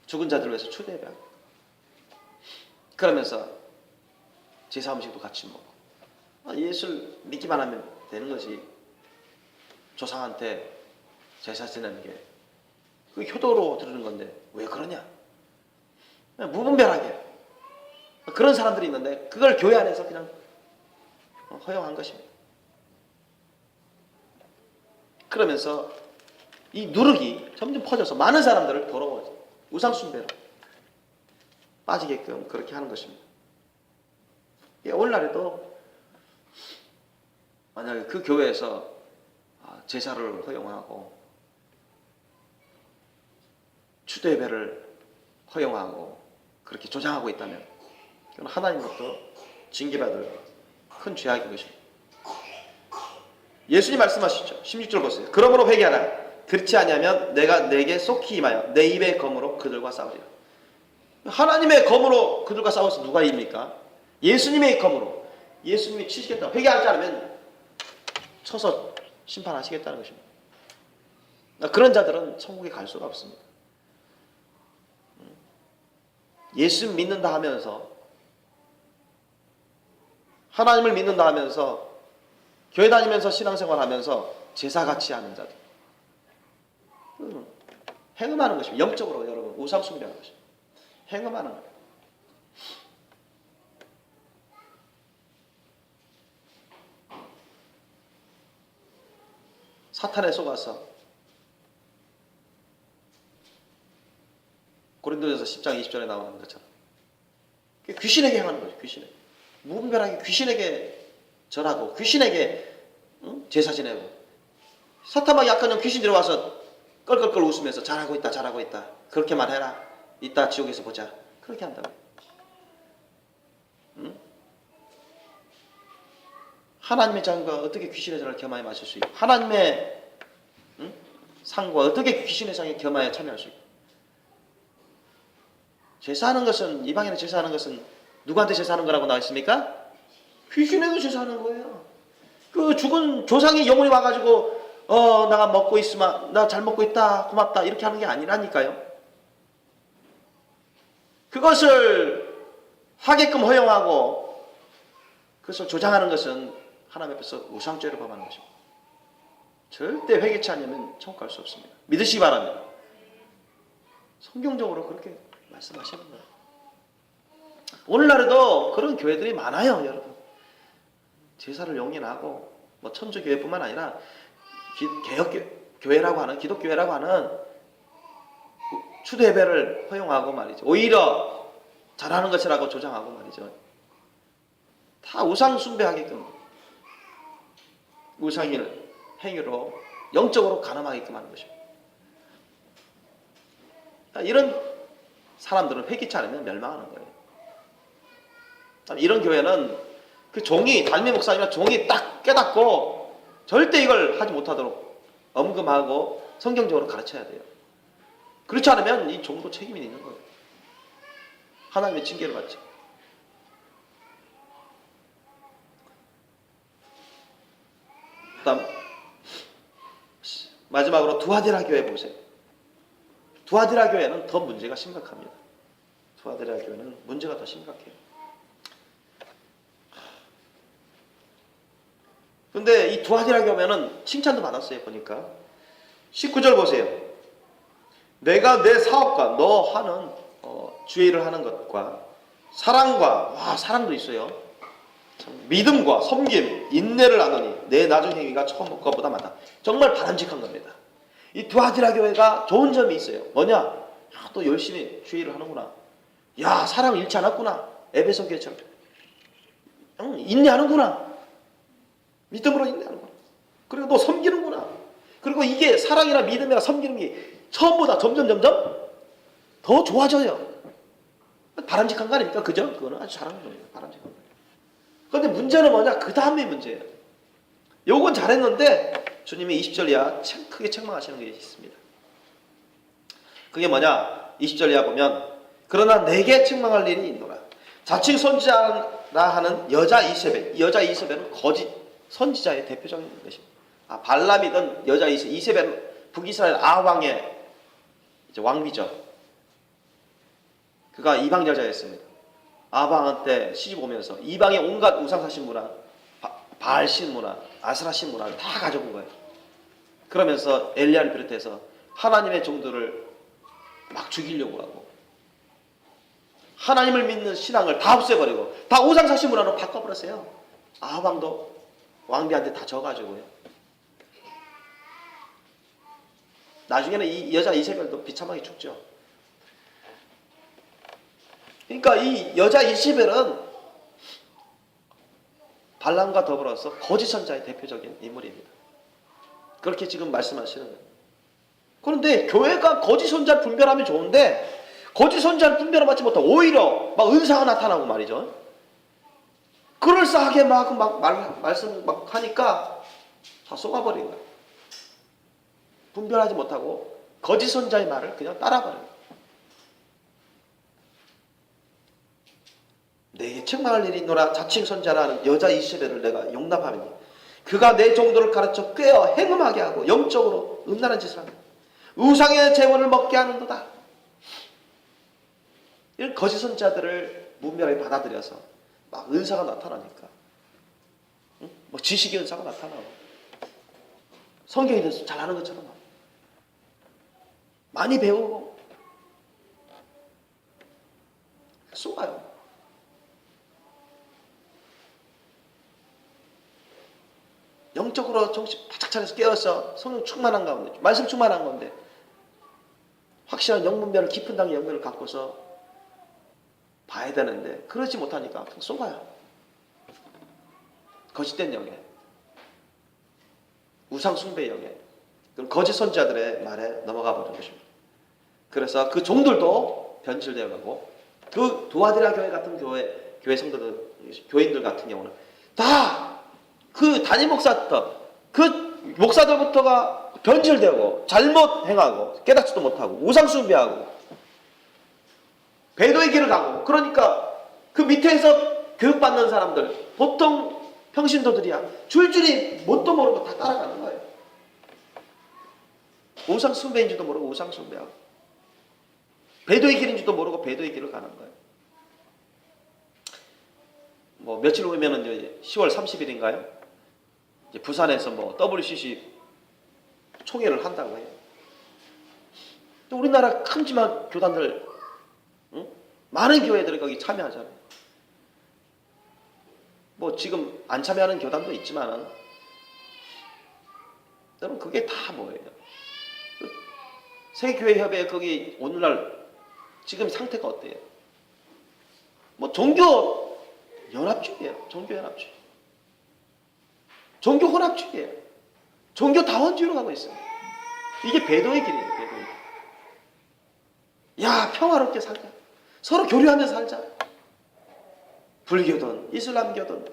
죽은 자들을 위해서 추대배하고 그러면서 제사 음식도 같이 먹고 예수를 믿기만 하면 되는 거지. 조상한테 제사 지내는 게 그 효도로 들으는 건데 왜 그러냐? 무분별하게 그런 사람들이 있는데 그걸 교회 안에서 그냥 허용한 것입니다. 그러면서 이 누룩이 점점 퍼져서 많은 사람들을 더러워져 우상숭배로 빠지게끔 그렇게 하는 것입니다. 오늘날에도 만약에 그 교회에서 제사를 허용하고 추대배를 허용하고 그렇게 조장하고 있다면 그건 하나님으로부터 징계받을 큰 죄악인 것입니다. 예수님 말씀하시죠. 16절 보세요. 그러므로 회개하라. 그렇지 아니하면 내가 내게 속히 임하여 내 입의 검으로 그들과 싸우리라. 하나님의 검으로 그들과 싸워서 누가 이깁니까? 예수님의 검으로. 예수님이 치시겠다. 회개하지 않으면 쳐서 심판하시겠다는 것입니다. 그런 자들은 천국에 갈 수가 없습니다. 예수 믿는다 하면서 하나님을 믿는다 하면서 교회 다니면서 신앙생활 하면서 제사같이 하는 자들 행음하는 것입니다. 영적으로 여러분 우상숭배하는 것입니다. 행음하는 거예요. 사탄에 속아서 고린도전서 10장 20절에 나오는 것처럼 귀신에게 행하는 거죠. 귀신에게 무분별하게 귀신에게 절하고 귀신에게 제사 지내고 사탄만 약간 귀신 들어와서 껄껄껄 웃으면서 잘하고 있다 잘하고 있다 그렇게 말해라 이따 지옥에서 보자 그렇게 한다고. 하나님의 잔과 어떻게 귀신의 잔을 겸하여 마실 수 있고 하나님의 상과 어떻게 귀신의 상에 겸하여 참여할 수 있고 제사하는 것은 이방인의 제사하는 것은 누구한테 제사하는 거라고 나와 있습니까? 귀신에게 제사하는 거예요. 그 죽은 조상이 영혼이 와가지고 내가 먹고 있으면 나 잘 먹고 있다 고맙다 이렇게 하는 게 아니라니까요. 그것을 하게끔 허용하고 그것을 조장하는 것은 하나님 앞에서 우상죄를 범하는 것입니다. 절대 회개치 않으면 천국 갈 수 없습니다. 믿으시기 바랍니다. 성경적으로 그렇게 말씀하시는 거예요. 오늘날에도 그런 교회들이 많아요, 여러분. 제사를 용인하고 뭐 천주교회뿐만 아니라 개혁교회라고 하는 기독교회라고 하는 추대배를 허용하고 말이죠. 오히려 잘하는 것이라고 조장하고 말이죠. 다 우상 숭배하게끔 우상일 행위로 영적으로 가늠하게끔 하는 것입니다. 이런 사람들은 회개치 않으면 멸망하는 거예요. 이런 교회는 그 종이 담임 목사님이나 종이 딱 깨닫고 절대 이걸 하지 못하도록 엄금하고 성경적으로 가르쳐야 돼요. 그렇지 않으면 이 종도 책임이 있는 거예요. 하나님의 징계를 받죠. 그다음 마지막으로 두아디라 교회 보세요. 두아디라 교회는 더 문제가 심각합니다. 두아디라 교회는 문제가 더 심각해요. 근데 이 두아디라 교회는 칭찬도 받았어요. 보니까 19절 보세요. 내가 내 사업과 너 하는 주의 일을 하는 것과 사랑과 사랑도 있어요. 믿음과 섬김, 인내를 나누니 내 나중 행위가 처음 것보다 많다. 정말 바람직한 겁니다. 이 두아디라 교회가 좋은 점이 있어요. 뭐냐? 또 열심히 주의 일을 하는구나. 야, 사랑 잃지 않았구나. 에베소 교회처럼. 인내하는구나. 믿음으로 인내하는구나. 그리고 또 섬기는구나. 그리고 이게 사랑이나 믿음이나 섬기는 게 처음보다 점점 더 좋아져요. 바람직한 거 아닙니까? 그죠? 그거는 아주 잘하는 겁니다. 바람직한 거예요. 그런데 문제는 뭐냐? 그 다음에 문제예요. 요건 잘했는데 주님이 20절 이하 크게 책망하시는 게 있습니다. 그게 뭐냐? 20절 이하 보면 그러나 내게 책망할 일이 있노라. 자칭 선지자라 하는 여자 이세벨. 이 여자 이세벨은 거짓 선지자의 대표적인 것입니다. 발람이든 여자 이세벨 북이스라엘 아왕의 이제 왕비죠. 그가 이방 여자였습니다. 아방한테 시집 오면서 이방의 온갖 우상사신 문화, 바알신 문화, 아스라신 문화를 다 가져온 거예요. 그러면서 엘리야를 비롯해서 하나님의 종들을 막 죽이려고 하고 하나님을 믿는 신앙을 다 없애버리고 다 우상사신 문화로 바꿔버렸어요. 아방도 왕비한테 다 져가지고요. 나중에는 이 여자 이세벨도 비참하게 죽죠. 그러니까 이 여자 이세벨은 발람과 더불어서 거짓 선자의 대표적인 인물입니다. 그렇게 지금 말씀하시는 거예요. 그런데 교회가 거짓 선자를 분별하면 좋은데 거짓 선자를 분별하지 못하고 오히려 막 은사가 나타나고 말이죠. 그럴싸하게 말씀 막 하니까 다 속아버린 거예요. 분별하지 못하고 거짓 선자의 말을 그냥 따라버려요. 내게 책망할 일이 있노라. 자칭 선자라는 여자 이세벨을 내가 용납하면 그가 내 종도를 가르쳐 꿰어 행음하게 하고 영적으로 음란한 짓을 합니다. 우상의 제물을 먹게 하는도다. 이런 거짓 선자들을 문명하게 받아들여서 막 은사가 나타나니까 뭐 지식의 은사가 나타나고 성경에 대해서 잘 아는 것처럼 많이 배우고 속아요. 영적으로 정신 바짝 차려서 깨어서 성령 충만한 가운데 말씀 충만한 건데 확실한 영문별을 깊은 단계 영문을 갖고서 봐야 되는데 그러지 못하니까 그냥 속아요. 거짓된 영에 우상 숭배 영에 그럼 거짓 선자들의 말에 넘어가 버린 것입니다. 그래서 그 종들도 변질되어 가고 그 두아디라 교회 같은 교회 성도들 교인들 같은 경우는 다 그 담임 목사부터 그 목사들부터가 변질되고 잘못 행하고 깨닫지도 못하고 우상 숭배하고 배도의 길을 가고 그러니까 그 밑에서 교육받는 사람들 보통 평신도들이야 줄줄이 뭣도 모르고 다 따라가는 거예요. 우상 숭배인지도 모르고 우상 숭배하고 배도의 길인지도 모르고 배도의 길을 가는 거예요. 뭐 며칠 후면은 이제 10월 30일인가요? 이제 부산에서 뭐 WCC 총회를 한다고 해요. 또 우리나라 큼지막 교단들 많은 교회들이 거기 참여하잖아요. 뭐 지금 안 참여하는 교단도 있지만은 여러분 그게 다 뭐예요? 세계교회협회 거기 오늘날 지금 상태가 어때요? 뭐 종교 연합주의예요. 종교 연합주의. 종교 혼합주의예요. 종교 다원주의로 가고 있어요. 이게 배도의 길이에요. 배도의 길. 야 평화롭게 살자. 서로 교류하면서 살자. 불교든 이슬람교든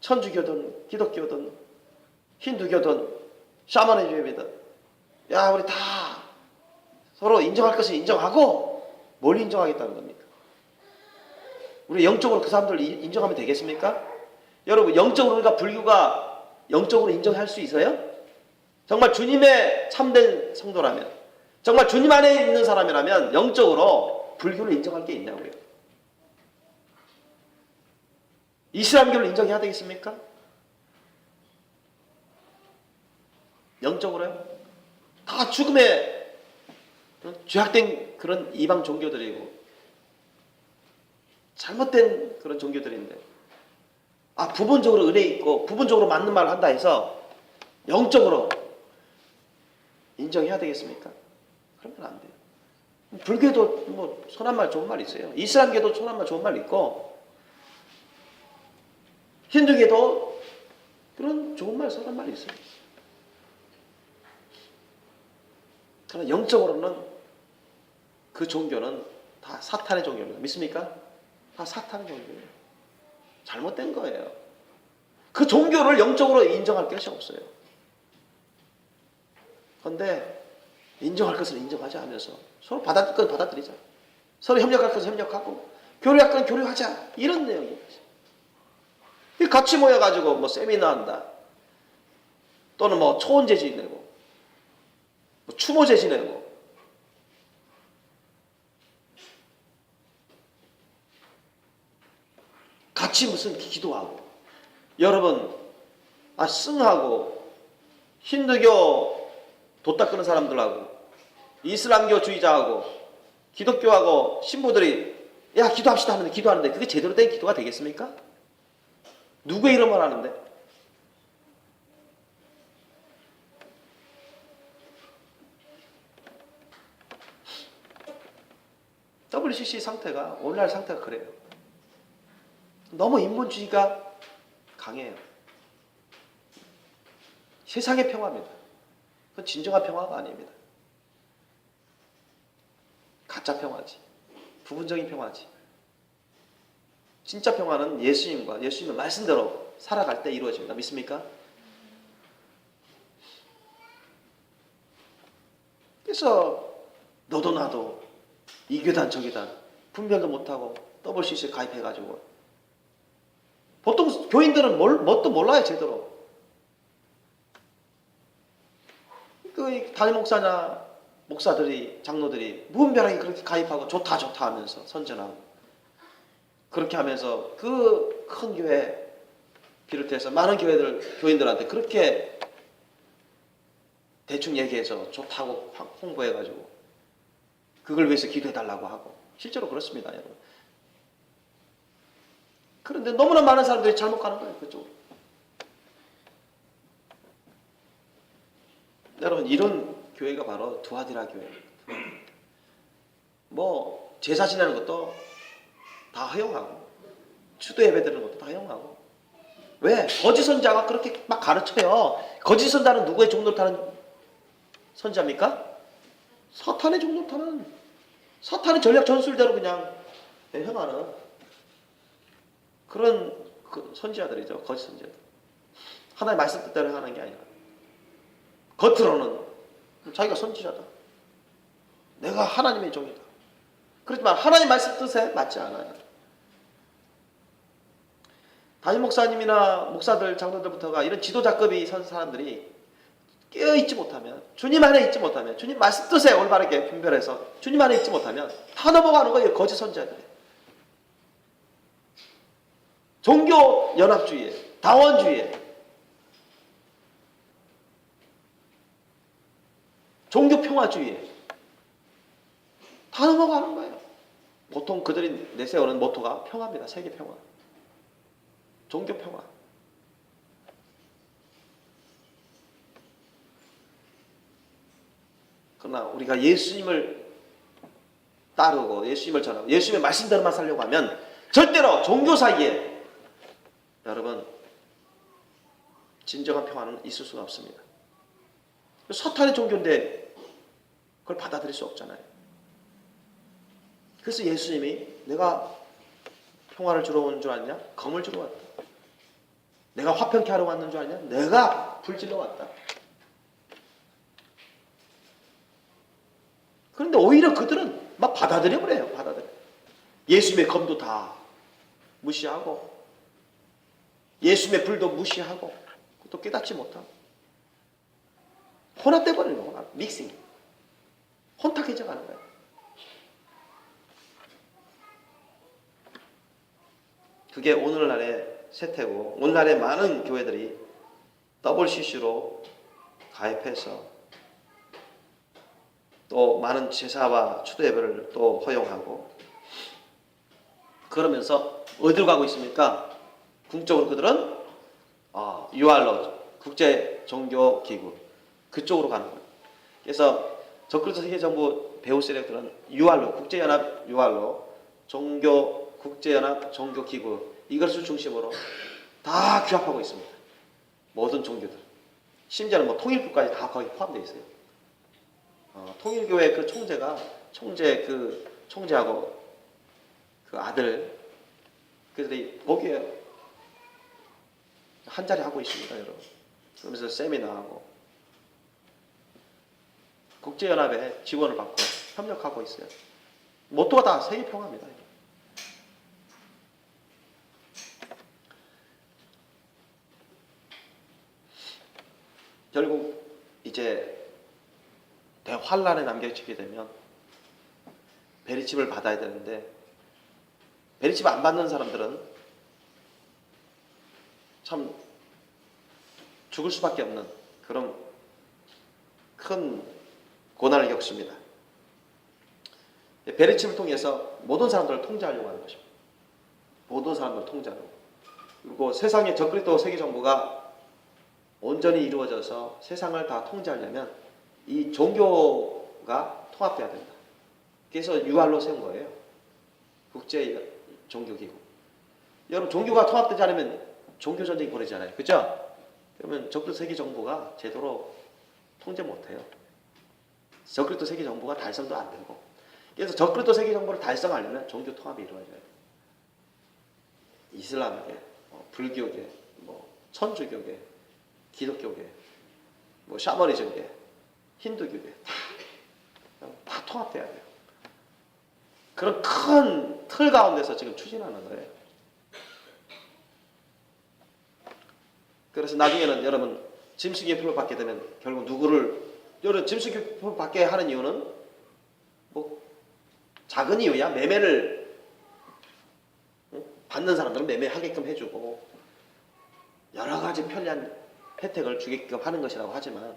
천주교든 기독교든 힌두교든 샤머니즘이든 야 우리 다 서로 인정할 것을 인정하고 뭘 인정하겠다는 겁니까? 우리 영적으로 그 사람들 인정하면 되겠습니까? 여러분 영적으로 우리가 불교가 영적으로 인정할 수 있어요? 정말 주님의 참된 성도라면 정말 주님 안에 있는 사람이라면 영적으로 불교를 인정할 게 있냐고요. 이슬람교를 인정해야 되겠습니까? 영적으로요? 다 죽음에 죄악된 그런 이방 종교들이고 잘못된 그런 종교들인데 부분적으로 은혜 있고 부분적으로 맞는 말을 한다 해서 영적으로 인정해야 되겠습니까? 그러면 안 돼요. 불교도 뭐 선한 말 좋은 말 있어요. 이슬람교도 선한 말 좋은 말 있고 힌두교도 그런 좋은 말 선한 말 있어요. 그러나 영적으로는 그 종교는 다 사탄의 종교입니다. 믿습니까? 다 사탄의 종교예요. 잘못된 거예요. 그 종교를 영적으로 인정할 것이 없어요. 그런데 인정할 것을 인정하지 않으면서 서로 받아들일 건 받아들이자. 서로 협력할 것은 협력하고 교류할 건 교류하자. 이런 내용입니다. 같이 모여가지고 뭐 세미나 한다. 또는 뭐 초원제 지내고, 뭐 추모제 지내고. 같이 무슨 기도하고. 여러분, 승하고, 힌두교 돛 닦는 사람들하고, 이슬람교 주의자하고, 기독교하고 신부들이 야 기도합시다 하는데 기도하는데 그게 제대로 된 기도가 되겠습니까? 누구의 이름을 하는데? WCC 상태가 오늘날 상태가 그래요. 너무 인본주의가 강해요. 세상의 평화입니다. 그건 진정한 평화가 아닙니다. 가짜 평화지. 부분적인 평화지. 진짜 평화는 예수님과 예수님의 말씀대로 살아갈 때 이루어집니다. 믿습니까? 그래서 너도 나도 이 교단 저 교단 분별도 못하고 WCC에 가입해가지고 보통 교인들은 뭣도 몰라요 제대로. 그 담임 목사나 목사들이 장로들이 무분별하게 그렇게 가입하고 좋다 하면서 선전하고 그렇게 하면서 그 큰 교회 비롯해서 많은 교인들한테 그렇게 대충 얘기해서 좋다고 홍보해가지고 그걸 위해서 기도해달라고 하고 실제로 그렇습니다 여러분. 그런데 너무나 많은 사람들이 잘못 가는 거예요 그쪽으로. 여러분 이런 교회가 바로 두아디라 교회입니다. 뭐 제사 지내는 것도 다 허용하고 추도 예배 드리는 것도 다 허용하고. 왜? 거짓 선자가 그렇게 막 가르쳐요. 거짓 선자는 누구의 종노릇 하는 선자입니까? 사탄의 종노릇 하는 사탄의 전략 전술대로 그냥 행하는 그런 선지자들이죠. 거짓 선지자들. 하나님의 말씀 뜻대로 하는 게 아니라 겉으로는 자기가 선지자다. 내가 하나님의 종이다. 그렇지만 하나님 말씀 뜻에 맞지 않아요. 담임 목사님이나 목사들, 장로들부터가 이런 지도자급이 선 사람들이 깨어있지 못하면, 주님 안에 있지 못하면, 주님 말씀 뜻에 올바르게 분별해서 주님 안에 있지 못하면 다 넘어가는 거예요. 거짓 선지자들이. 종교 연합주의에, 다원주의에, 종교 평화주의에 다 넘어가는 거예요. 보통 그들이 내세우는 모토가 평화입니다. 세계 평화. 종교 평화. 그러나 우리가 예수님을 따르고 예수님을 전하고 예수님의 말씀대로만 살려고 하면 절대로 종교 사이에 여러분 진정한 평화는 있을 수가 없습니다. 사탄의 종교인데 그걸 받아들일 수 없잖아요. 그래서 예수님이 내가 평화를 주러 온 줄 아냐? 검을 주러 왔다. 내가 화평케 하러 왔는 줄 아냐? 내가 불질러 왔다. 그런데 오히려 그들은 막 받아들여 버려요. 받아들여. 예수님의 검도 다 무시하고 예수님의 불도 무시하고 또 깨닫지 못하고 혼합돼 버리는 거야. 믹싱. 혼탁해져 가는 거예요. 그게 오늘날의 세태고 오늘날의 많은 교회들이 WCC로 가입해서 또 많은 제사와 추도 예배를 또 허용하고 그러면서 어디로 가고 있습니까? 궁극적으로 그들은 UR로 국제종교기구 그쪽으로 가는 거예요. 그래서 저크리스도 세계정부 배후 세력들은 UR로 국제연합 UR로 종교 국제연합 종교기구 이것을 중심으로 다 규합하고 있습니다. 모든 종교들. 심지어는 뭐 통일교까지 다 거기 포함되어 있어요. 통일교회 그 총재하고 그 아들 그들이 거기에 한 자리 하고 있습니다, 여러분. 그러면서 세미나하고 국제연합에 지원을 받고 협력하고 있어요. 모토가 다 세계 평화입니다. 결국 이제 대환란에 남겨지게 되면 베리칩을 받아야 되는데 베리칩 안 받는 사람들은 참 죽을 수밖에 없는 그런 큰 고난을 겪습니다. 베리칩을 통해서 모든 사람들을 통제하려고 하는 것입니다. 모든 사람들을 통제하려고. 그리고 세상의 적그리스도 세계 정부가 온전히 이루어져서 세상을 다 통제하려면 이 종교가 통합돼야 된다. 그래서 UR로 세운 거예요. 국제 종교기구. 여러분 종교가 통합되지 않으면 종교 전쟁이 벌어지잖아요. 그죠? 그러면 적그리스도 세계 정부가 제대로 통제 못해요. 적그리스도 세계 정부가 달성도 안 되고. 그래서 적그리스도 세계 정부를 달성하려면 종교 통합이 이루어져야 돼요. 이슬람계, 불교계, 천주교계, 기독교계, 샤머니즘계, 힌두교계 다 통합돼야 돼요. 그런 큰 틀 가운데서 지금 추진하는 거예요. 그래서 나중에는 여러분 짐승교표를 받게 되면 결국 누구를 여러분 짐승교표를 받게 하는 이유는 작은 이유야. 매매를 받는 사람들은 매매하게끔 해주고 여러 가지 편리한 혜택을 주게끔 하는 것이라고 하지만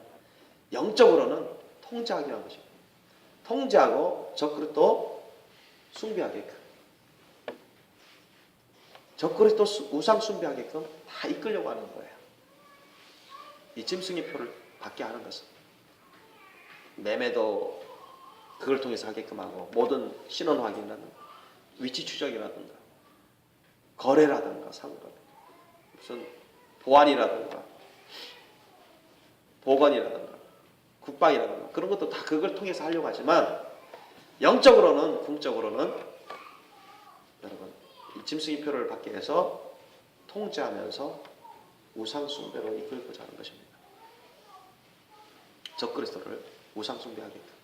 영적으로는 통제하기 위한 것입니다. 통제하고 적그리스도 숭배하게끔 적그리스도 우상 숭배하게끔 다 이끌려고 하는 거예요. 이 짐승의 표를 받게 하는 것은 매매도 그걸 통해서 하게끔 하고 모든 신원 확인이라든가 위치 추적이라든가 거래라든가 상거래 무슨 보안이라든가 보건이라든가 국방이라든가 그런 것도 다 그걸 통해서 하려고 하지만 영적으로는 궁적으로는 여러분 이 짐승의 표를 받게 해서 통제하면서 우상 숭배로 이끌고자 하는 것입니다. 적그리스도를 우상 숭배하게끔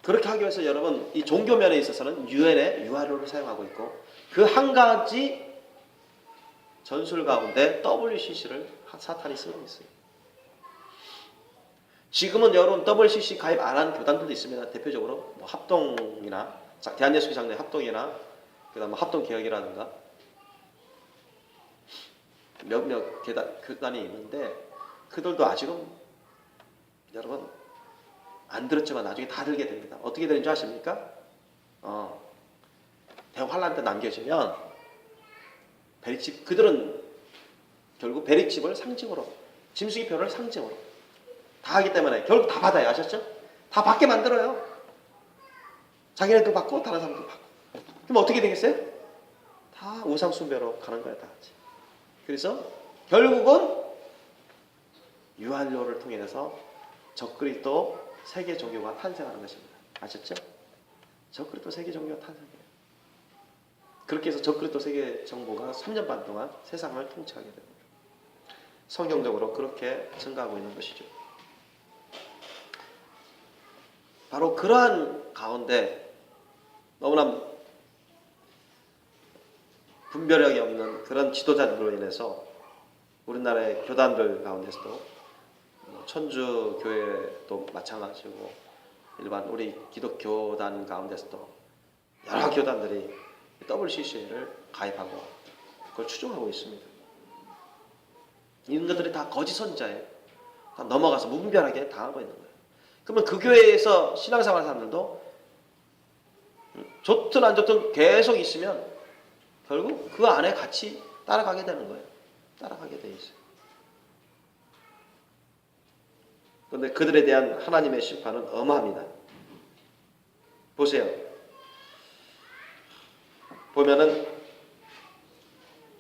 그렇게 하기 위해서 여러분 이 종교 면에 있어서는 유엔의 URO를 사용하고 있고 그 한 가지 전술 가운데 WCC를 사탄이 쓰고 있어요. 지금은 여러분 WCC 가입 안 한 교단들도 있습니다. 대표적으로 합동이나 대한예수교 장로회 합동이나 그다음 합동개혁이라든가 몇몇 교단이 있는데 그들도 아직은 여러분 안 들었지만 나중에 다 들게 됩니다. 어떻게 되는 줄 아십니까? 대환란 때 남겨지면 베리칩 그들은 결국 베리칩을 상징으로 짐승의 표를 상징으로 다 하기 때문에 결국 다 받아요. 아셨죠? 다 받게 만들어요. 자기네도 받고 다른 사람도 받고. 그럼 어떻게 되겠어요? 다 우상 숭배로 가는 거예요. 다 같이. 그래서 결국은 유한료를 통해서 적그리스도 세계 종교가 탄생하는 것입니다. 아셨죠? 적그리스도 세계 종교가 탄생해요. 그렇게 해서 적그리스도 세계 정부가 3년 반 동안 세상을 통치하게 됩니다. 성경적으로 그렇게 증가하고 있는 것이죠. 바로 그러한 가운데 너무나 분별력이 없는 그런 지도자들로 인해서 우리나라의 교단들 가운데서도 천주교회도 마찬가지고 일반 우리 기독교단 가운데서도 여러 교단들이 WCC를 가입하고 그걸 추종하고 있습니다. 이런 것들이 다 거짓 선자예요. 다 넘어가서 무분별하게 당하고 있는 거예요. 그러면 그 교회에서 신앙생활 하는 사람들도 좋든 안 좋든 계속 있으면 결국 그 안에 같이 따라가게 되는 거예요. 따라가게 돼 있어요. 그런데 그들에 대한 하나님의 심판은 어마합니다. 보세요. 보면은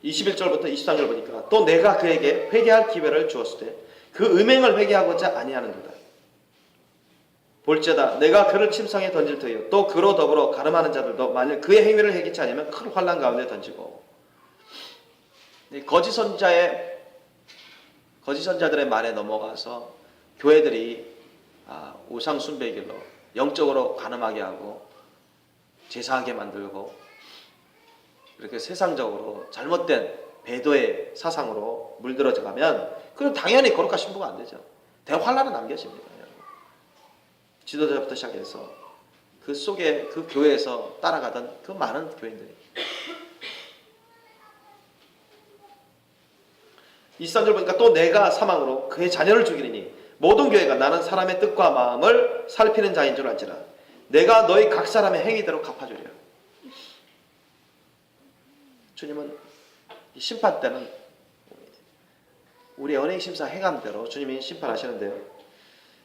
21절부터 23절 보니까 또 내가 그에게 회개할 기회를 주었을 때 그 음행을 회개하고자 아니하는도다. 볼지어다 내가 그를 침상에 던질 터이요 또 그로 더불어 가늠하는 자들도 만일 그의 행위를 해기치 않으면 큰 환난 가운데 던지고. 거짓 선자들의 말에 넘어가서 교회들이 우상 숭배 길로 영적으로 가늠하게 하고 제사하게 만들고 이렇게 세상적으로 잘못된 배도의 사상으로 물들어져 가면 그럼 당연히 거룩한 신부가 안 되죠. 대환란은 남겨집니다. 지도자부터 시작해서 그 속에 그 교회에서 따라가던 그 많은 교인들이 23절 보니까 또 내가 사망으로 그의 자녀를 죽이리니 모든 교회가 나는 사람의 뜻과 마음을 살피는 자인 줄 알지라. 내가 너희 각 사람의 행위대로 갚아주리라. 주님은 이 심판 때는 우리 연예인 심사 행함대로 주님이 심판하시는데요.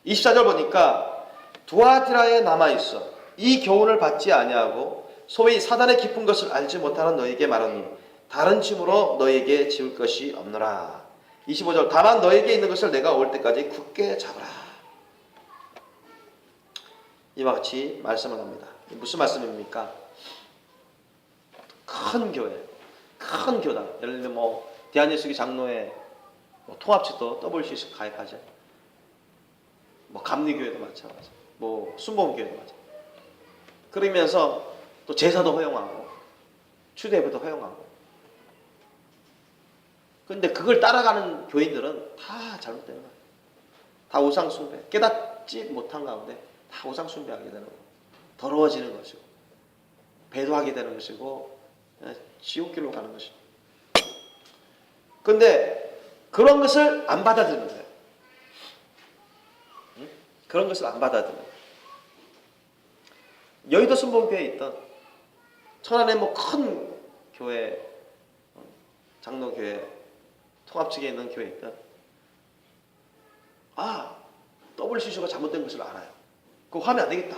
24절 보니까 두아디라에 남아있어 이 교훈을 받지 아니하고 소위 사단의 깊은 것을 알지 못하는 너에게 말하니 다른 짐으로 너에게 지울 것이 없노라. 25절 다만 너에게 있는 것을 내가 올 때까지 굳게 잡으라. 이와 같이 말씀을 합니다. 무슨 말씀입니까? 큰 교회, 큰 교단, 예를 들면 대한예수교 장로회 통합치도 WCC 가입하죠. 감리교회도 마찬가지, 순복음교회도 마찬가지. 그러면서 또 제사도 허용하고 추대예배도 허용하고. 근데 그걸 따라가는 교인들은 다 잘못되는 거예요. 다 우상숭배, 깨닫지 못한 가운데 다 우상숭배하게 되는 거예요. 더러워지는 것이고 배도하게 되는 것이고 지옥길로 가는 것이고. 근데 그런 것을 안 받아들이는 거예요. 그런 것을 안 받아들이는 거예요. 여의도 순복음교회에 있던 천안에 큰 교회, 장로교회, 통합측에 있는 교회에 있던 WCC가 잘못된 것을 알아요. 그거 하면 안 되겠다.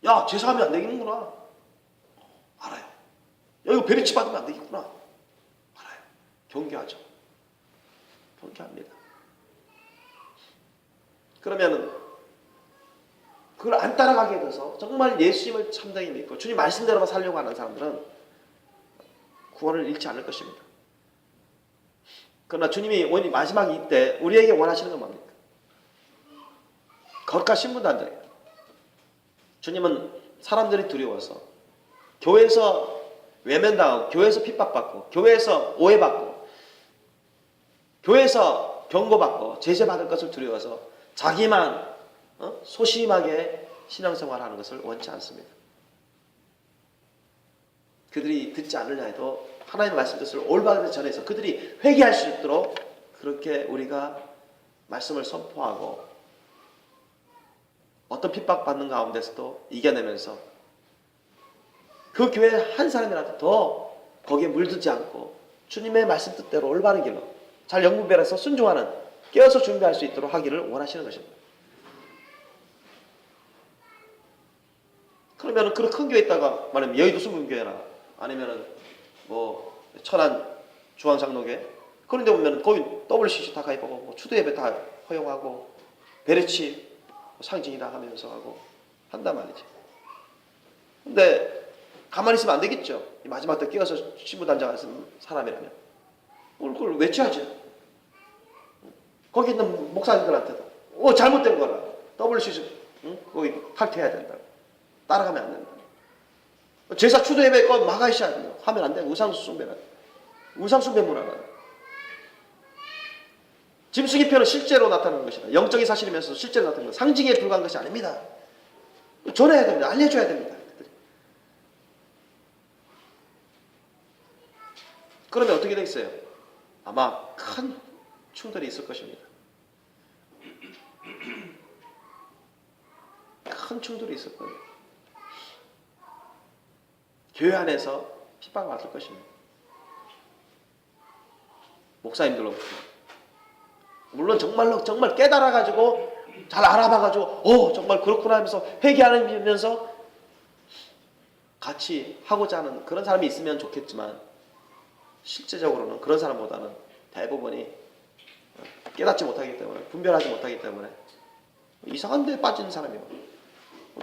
야, 제사하면 안 되겠는구나. 알아요. 야, 이거 베리치 받으면 안 되겠구나. 알아요. 경계하죠. 경계합니다. 그러면은 그걸 안 따라가게 돼서 정말 예수님을 참되게 믿고 주님 말씀대로만 살려고 하는 사람들은 구원을 잃지 않을 것입니다. 그러나 주님이 마지막 이때 우리에게 원하시는 건 뭡니까? 거룩한 신분단장이에요. 주님은 사람들이 두려워서 교회에서 외면당하고 교회에서 핍박받고 교회에서 오해받고 교회에서 경고받고 제재받을 것을 두려워서 자기만 소심하게 신앙생활하는 것을 원치 않습니다. 그들이 듣지 않으려 해도 하나님의 말씀 뜻을 올바르게 전해서 그들이 회개할 수 있도록 그렇게 우리가 말씀을 선포하고 어떤 핍박받는 가운데서도 이겨내면서 그 교회 한 사람이라도 더 거기에 물들지 않고 주님의 말씀 뜻대로 올바른 길로 잘 영분별해서 순종하는 깨어서 준비할 수 있도록 하기를 원하시는 것입니다. 그러면 그런 큰 교회에 있다가 말하면 여의도 순복음교회나 아니면은 천안 중앙장로교회 그런 데 보면 거기 WCC 다 가입하고 추도예배 다 허용하고 베레치 상징이다 하면서 하고 한단 말이지. 근데 가만히 있으면 안 되겠죠. 마지막 때 끼어서 신부단장을 쓴 사람이라면 그걸 외쳐야죠. 거기 있는 목사님들한테도 잘못된 거라 WCC 거기 탈퇴해야 된다. 따라가면 안 된다. 제사 추도예배 거 막아셔야 돼요. 하면 안 돼. 우상숭배라. 우상숭배 문화라. 짐승이표는 실제로 나타나는 것이다. 영적인 사실이면서 실제로 나타나는 것. 상징에 불과한 것이 아닙니다. 전해야 됩니다. 알려줘야 됩니다. 그러면 어떻게 되겠어요? 아마 큰 충돌이 있을 것입니다. 큰 충돌이 있을 거예요. 교회 안에서 핍박을 받을 것입니다. 목사님들로부터. 물론 정말 깨달아가지고 잘 알아봐가지고 정말 그렇구나 하면서 회개하면서 같이 하고자 하는 그런 사람이 있으면 좋겠지만 실제적으로는 그런 사람보다는 대부분이 깨닫지 못하기 때문에 분별하지 못하기 때문에 이상한 데 빠진 사람이에요.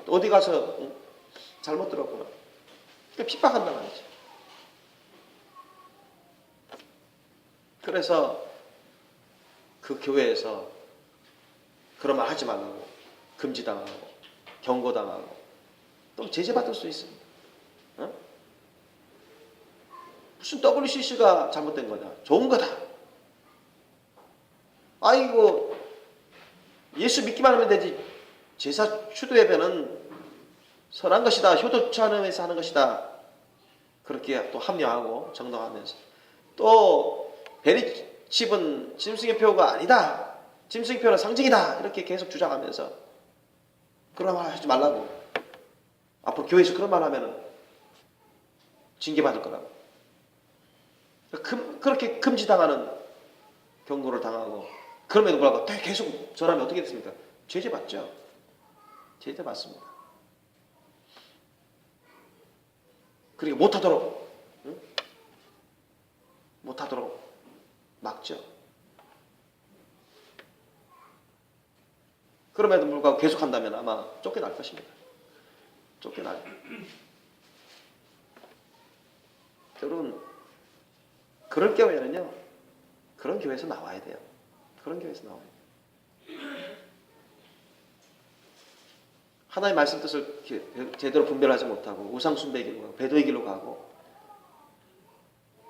어디 가서 잘못 들었구나. 그러니까 핍박한단 말이지. 그래서 그 교회에서 그런 말 하지 말라고 금지당하고 경고당하고 또 제재받을 수 있습니다. 무슨 WCC가 잘못된 거냐? 좋은 거다. 아이고 예수 믿기만 하면 되지. 제사 추도 예배는 선한 것이다. 효도 추하면서 하는 것이다. 그렇게 또 합리화하고 정당하면서 또 베리칩은 짐승의 표가 아니다. 짐승의 표는 상징이다. 이렇게 계속 주장하면서 그런 말 하지 말라고. 앞으로 교회에서 그런 말 하면 징계받을 거라고. 그렇게 금지당하는 경고를 당하고 그럼에도 불구하고 계속 전하면 어떻게 됐습니까? 제재 받죠. 제재 받습니다. 그리고 못하도록 못하도록 막죠. 그럼에도 불구하고 계속한다면 아마 쫓겨날 것입니다. 쫓겨나요. 여러분 그럴 경우에는요. 그런 교회에서 나와야 돼요. 그런 교회에서 나와야 돼요. 하나님의 말씀 뜻을 제대로 분별하지 못하고 우상 숭배의 길로 가고 배도의 길로 가고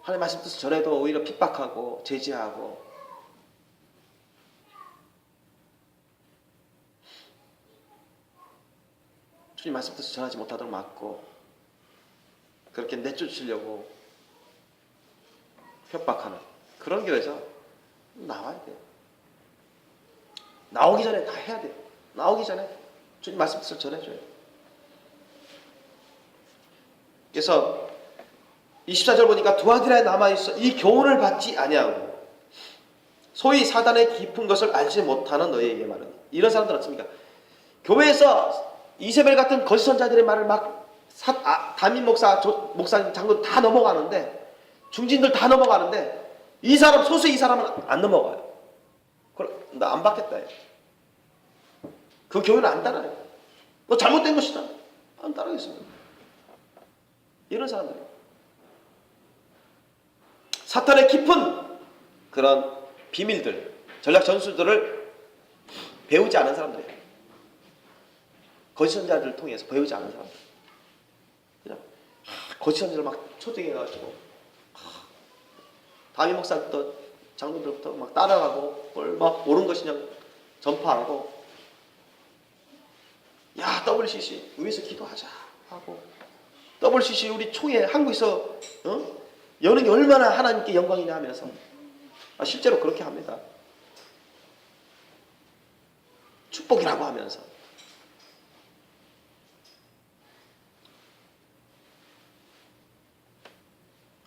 하나님의 말씀 뜻을 전해도 오히려 핍박하고 제지하고 주님 말씀 뜻을 전하지 못하도록 막고 그렇게 내쫓으려고 협박하는 그런 교회에서 나와야 돼요. 나오기 전에 다 해야 돼요. 나오기 전에 주님 말씀 뜻을 전해줘요. 그래서 24절 보니까 두 아들이 남아있어 이 교훈을 받지 아니하고 소위 사단의 깊은 것을 알지 못하는 너희에게 말하니. 이런 사람들 어떻습니까? 교회에서 이세벨 같은 거짓 선자들의 말을 막 담임 목사, 목사님, 장로 다 넘어가는데 중진들 다 넘어가는데 이 사람 소수의 이 사람은 안 넘어가요. 그걸 나 안 받겠다 해. 그 교회는 안 따라요. 너 잘못된 것이다. 안 따르겠습니다. 이런 사람들이에요. 사탄의 깊은 그런 비밀들, 전략 전술들을 배우지 않은 사람들이에요. 거짓 선자들을 통해서 배우지 않은 사람들. 그냥 거짓 선자를 막 초청해가지고 담임 목사부터 장로들부터 막 따라가고 뭘 막 옳은 것이 그냥 전파하고 야 WCC 위에서 기도하자 하고 WCC 우리 총회 한국에서 여는 게 얼마나 하나님께 영광이냐 하면서 실제로 그렇게 합니다. 축복이라고 하면서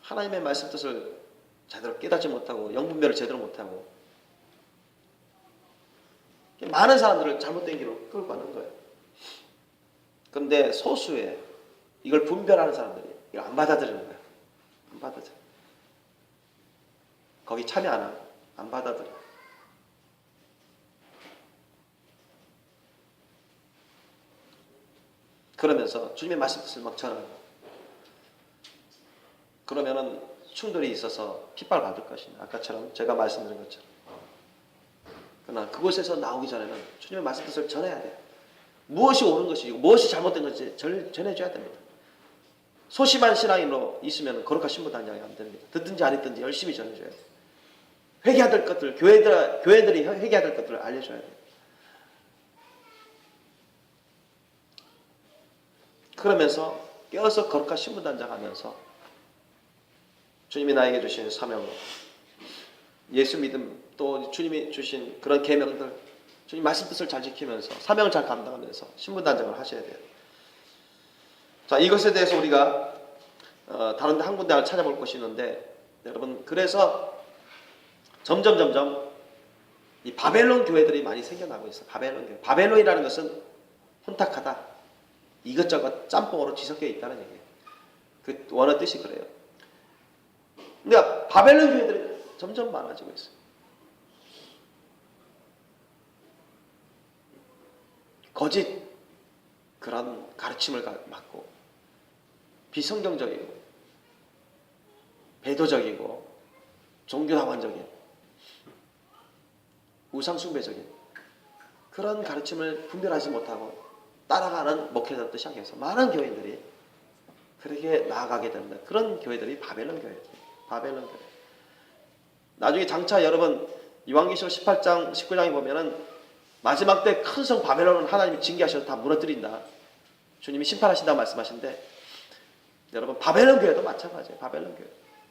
하나님의 말씀 뜻을 제대로 깨닫지 못하고 영분별을 제대로 못하고 많은 사람들을 잘못된 길로 끌고 가는 거예요. 그런데 소수의 이걸 분별하는 사람들이 이걸 안 받아들이는 거예요. 안 받아들여. 거기 참여 안 하고 안 받아들여. 그러면서 주님의 말씀 뜻을 막 전하고 그러면은 충돌이 있어서 핍박을 받을 것입니다. 아까처럼 제가 말씀드린 것처럼. 그러나 그곳에서 나오기 전에는 주님의 말씀 뜻을 전해야 돼요. 무엇이 옳은 것이고 무엇이 잘못된 것인지 전해줘야 됩니다. 소심한 신앙인으로 있으면 거룩한 신부단장이 안 됩니다. 듣든지 안 듣든지 열심히 전해줘야 돼요. 회개해야 될 것들, 교회들이 회개해야 될 것들을 알려줘야 돼요. 그러면서 깨어서 거룩한 신부단장 하면서 주님이 나에게 주신 사명, 예수 믿음, 또 주님이 주신 그런 계명들, 주님 말씀 뜻을 잘 지키면서 사명을 잘 감당하면서 신분단장을 하셔야 돼요. 자, 이것에 대해서 우리가 다른 데 한 군데 찾아볼 것이 있는데 여러분 그래서 점점 이 바벨론 교회들이 많이 생겨나고 있어요. 바벨론 교회. 바벨론이라는 것은 혼탁하다. 이것저것 짬뽕으로 뒤섞여 있다는 얘기예요. 그 원어 뜻이 그래요. 근데 바벨론 교회들이 점점 많아지고 있어요. 거짓 그런 가르침을 맡고 비성경적이고 배도적이고 종교학원적인 우상숭배적인 그런 가르침을 분별하지 못하고 따라가는 목회자부터 시작해서 많은 교회들이 그렇게 나아가게 됩니다. 그런 교회들이 바벨론 교회예요. 바벨론 교회. 나중에 장차 여러분 요한계시록 18장 19장에 보면은 마지막 때 큰 성 바벨론은 하나님이 징계하셔서 다 무너뜨린다. 주님이 심판하신다고 말씀하시는데 여러분 바벨론 교회도 마찬가지예요. 바벨론 교회.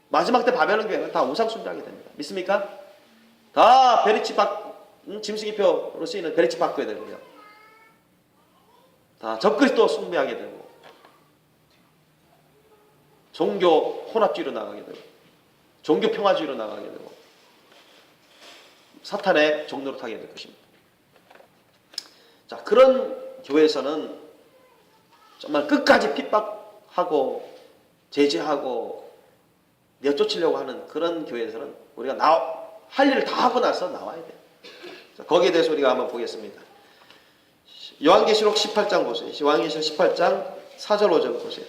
마지막 때 바벨론 교회는 다 우상 숭배하게 됩니다. 믿습니까? 다 짐승기표로 쓰이는 베리치 바꾸게 되고요. 다 적그리스도 숭배하게 되고 종교 혼합주의로 나가게 되고 종교 평화주의로 나가게 되고 사탄의 종로로 타게 될 것입니다. 자, 그런 교회에서는 정말 끝까지 핍박하고 제재하고 내쫓으려고 하는 그런 교회에서는 우리가 할 일을 다 하고 나서 나와야 돼요. 자, 거기에 대해서 우리가 한번 보겠습니다. 요한계시록 18장 보세요. 요한계시록 18장 4절 5절 보세요.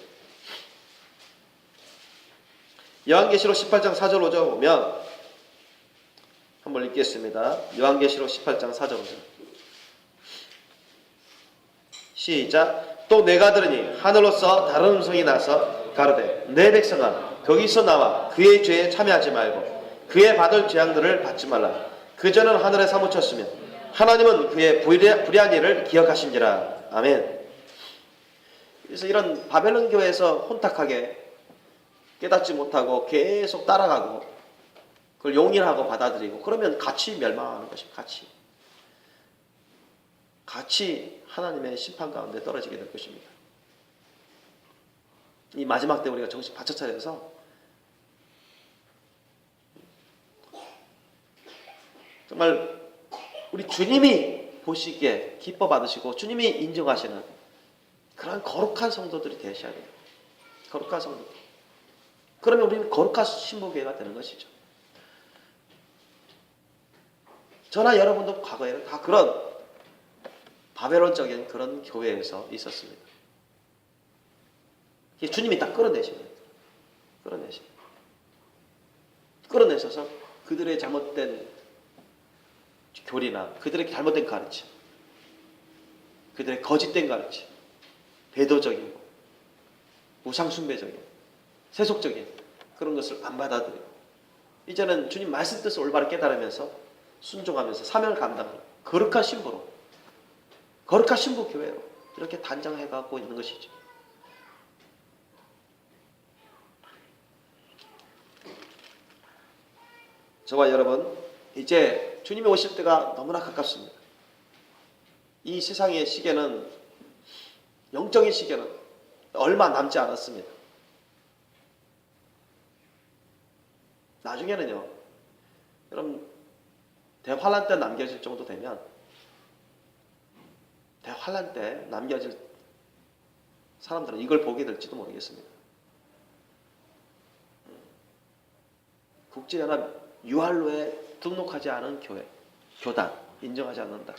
요한계시록 18장 4절 5절 보면 한번 읽겠습니다. 요한계시록 18장 4절 5절. 시작. 또 내가 들으니 하늘로서 다른 음성이 나서 가로되 내 백성아 거기서 나와 그의 죄에 참여하지 말고 그의 받을 재앙들을 받지 말라. 그전은 하늘에 사무쳤으면 하나님은 그의 불의한 일을 기억하신지라. 아멘. 그래서 이런 바벨론 교회에서 혼탁하게 깨닫지 못하고 계속 따라가고 그걸 용인하고 받아들이고 그러면 같이 멸망하는 것입니다. 같이 하나님의 심판 가운데 떨어지게 될 것입니다. 이 마지막 때 우리가 정신 바짝 차려서 정말 우리 주님이 보시기에 기뻐 받으시고 주님이 인정하시는 그런 거룩한 성도들이 되셔야 돼요. 거룩한 성도들. 그러면 우리는 거룩한 신부교회가 되는 것이죠. 저나 여러분도 과거에는 다 그런 바벨론적인 그런 교회에서 있었습니다. 주님이 딱 끌어내십니다. 끌어내셔서 그들의 잘못된 교리나 그들의 잘못된 가르침, 그들의 거짓된 가르침, 배도적이고 우상숭배적인 세속적인 그런 것을 안 받아들이고 이제는 주님 말씀 뜻을 올바르게 깨달으면서 순종하면서 사명을 감당하는 거룩한 신부로 거룩한 신부 교회로 이렇게 단장해가고 있는 것이죠. 저와 여러분 이제 주님이 오실 때가 너무나 가깝습니다. 이 세상의 시계는 영적인 시계는 얼마 남지 않았습니다. 나중에는요, 여러분 대환란 때 남겨질 정도 되면 대환란 때 남겨질 사람들은 이걸 보게 될지도 모르겠습니다. 국제연합 유할로에 등록하지 않은 교회, 교단 인정하지 않는다.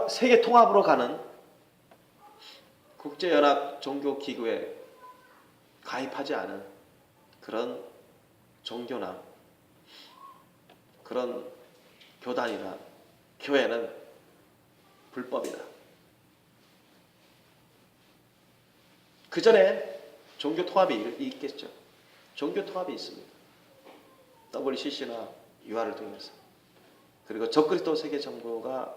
세계 통합으로 가는 국제연합 종교기구에 가입하지 않은 그런 종교나 그런 교단이나 교회는 불법이다. 그 전에 종교 통합이 있겠죠. 종교 통합이 있습니다. WCC나 유아를 통해서. 그리고 적그리스도 세계 정부가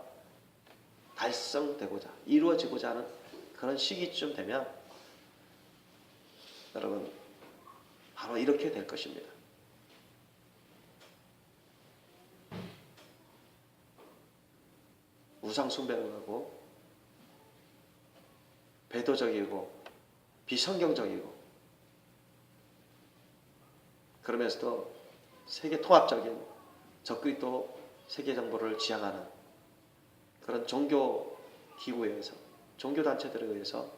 달성되고자 이루어지고자 하는 그런 시기쯤 되면 여러분 바로 이렇게 될 것입니다. 우상 숭배를 하고 배도적이고 비성경적이고 그러면서도 세계 통합적인 적그리스도 세계 정부를 지향하는 그런 종교 기구에 의해서 종교 단체들에 의해서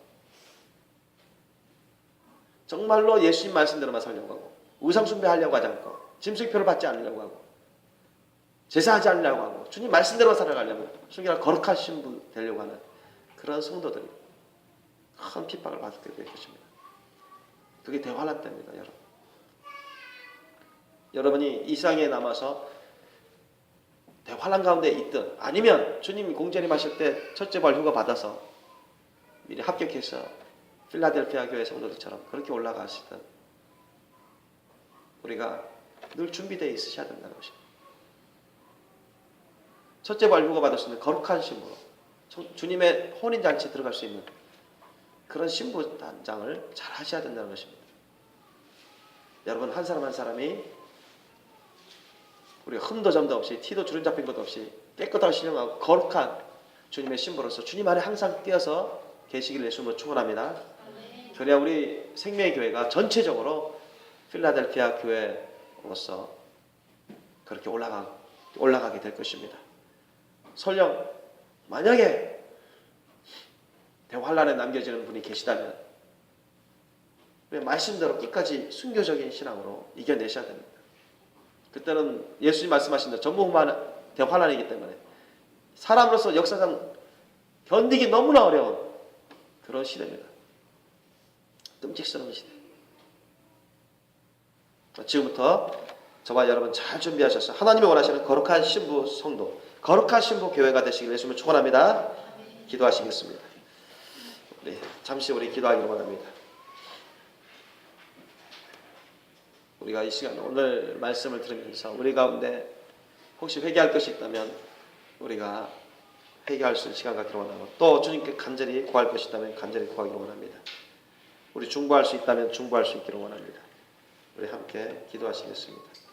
정말로 예수님 말씀대로만 살려고 하고 우상 숭배하려고 하지 않고 짐승표를 받지 않으려고 하고 제사하지 않으려고 하고 주님 말씀대로 살아가려고 순결한 거룩한 신부 되려고 하는 그런 성도들이 큰 핍박을 받게 될 것입니다. 그게 대환란 때입니다. 여러분이 이 세상에 남아서 대환란 가운데 있든 아니면 주님이 공재림하실 때 첫째 부활 휴가 받아서 미리 합격해서 필라델피아 교회 성도들처럼 그렇게 올라가시든 우리가 늘 준비되어 있으셔야 된다는 것입니다. 첫째 발부가 받을 수 있는 거룩한 신부로 주님의 혼인잔치에 들어갈 수 있는 그런 신부 단장을 잘 하셔야 된다는 것입니다. 여러분 한 사람 한 사람이 우리가 흠도 점도 없이 티도 주름 잡힌 것도 없이 깨끗하고 신령하고 거룩한 주님의 신부로서 주님 안에 항상 뛰어서 계시기를 예수님으로 축원합니다. 그래야 우리 생명의 교회가 전체적으로 필라델피아 교회로서 그렇게 올라가게 될 것입니다. 설령 만약에 대환란에 남겨지는 분이 계시다면 말씀대로 끝까지 순교적인 신앙으로 이겨내셔야 됩니다. 그때는 예수님 말씀하신 대로 전무후무한 대환란이기 때문에 사람으로서 역사상 견디기 너무나 어려운 그런 시대입니다. 끔찍스러운 시대. 지금부터 저와 여러분 잘 준비하셔서 하나님이 원하시는 거룩한 신부 성도, 거룩한 신부 교회가 되시길 예수님을 축원합니다. 기도하시겠습니다. 잠시 우리 기도하기를 원합니다. 우리가 이 시간 오늘 말씀을 들으면서 우리 가운데 혹시 회개할 것이 있다면 우리가 회개할 수 있는 시간 갖기를 원하고 또 주님께 간절히 구할 것이 있다면 간절히 구하기를 원합니다. 우리 중보할 수 있다면 중보할 수 있기를 원합니다. 우리 함께 기도하시겠습니다.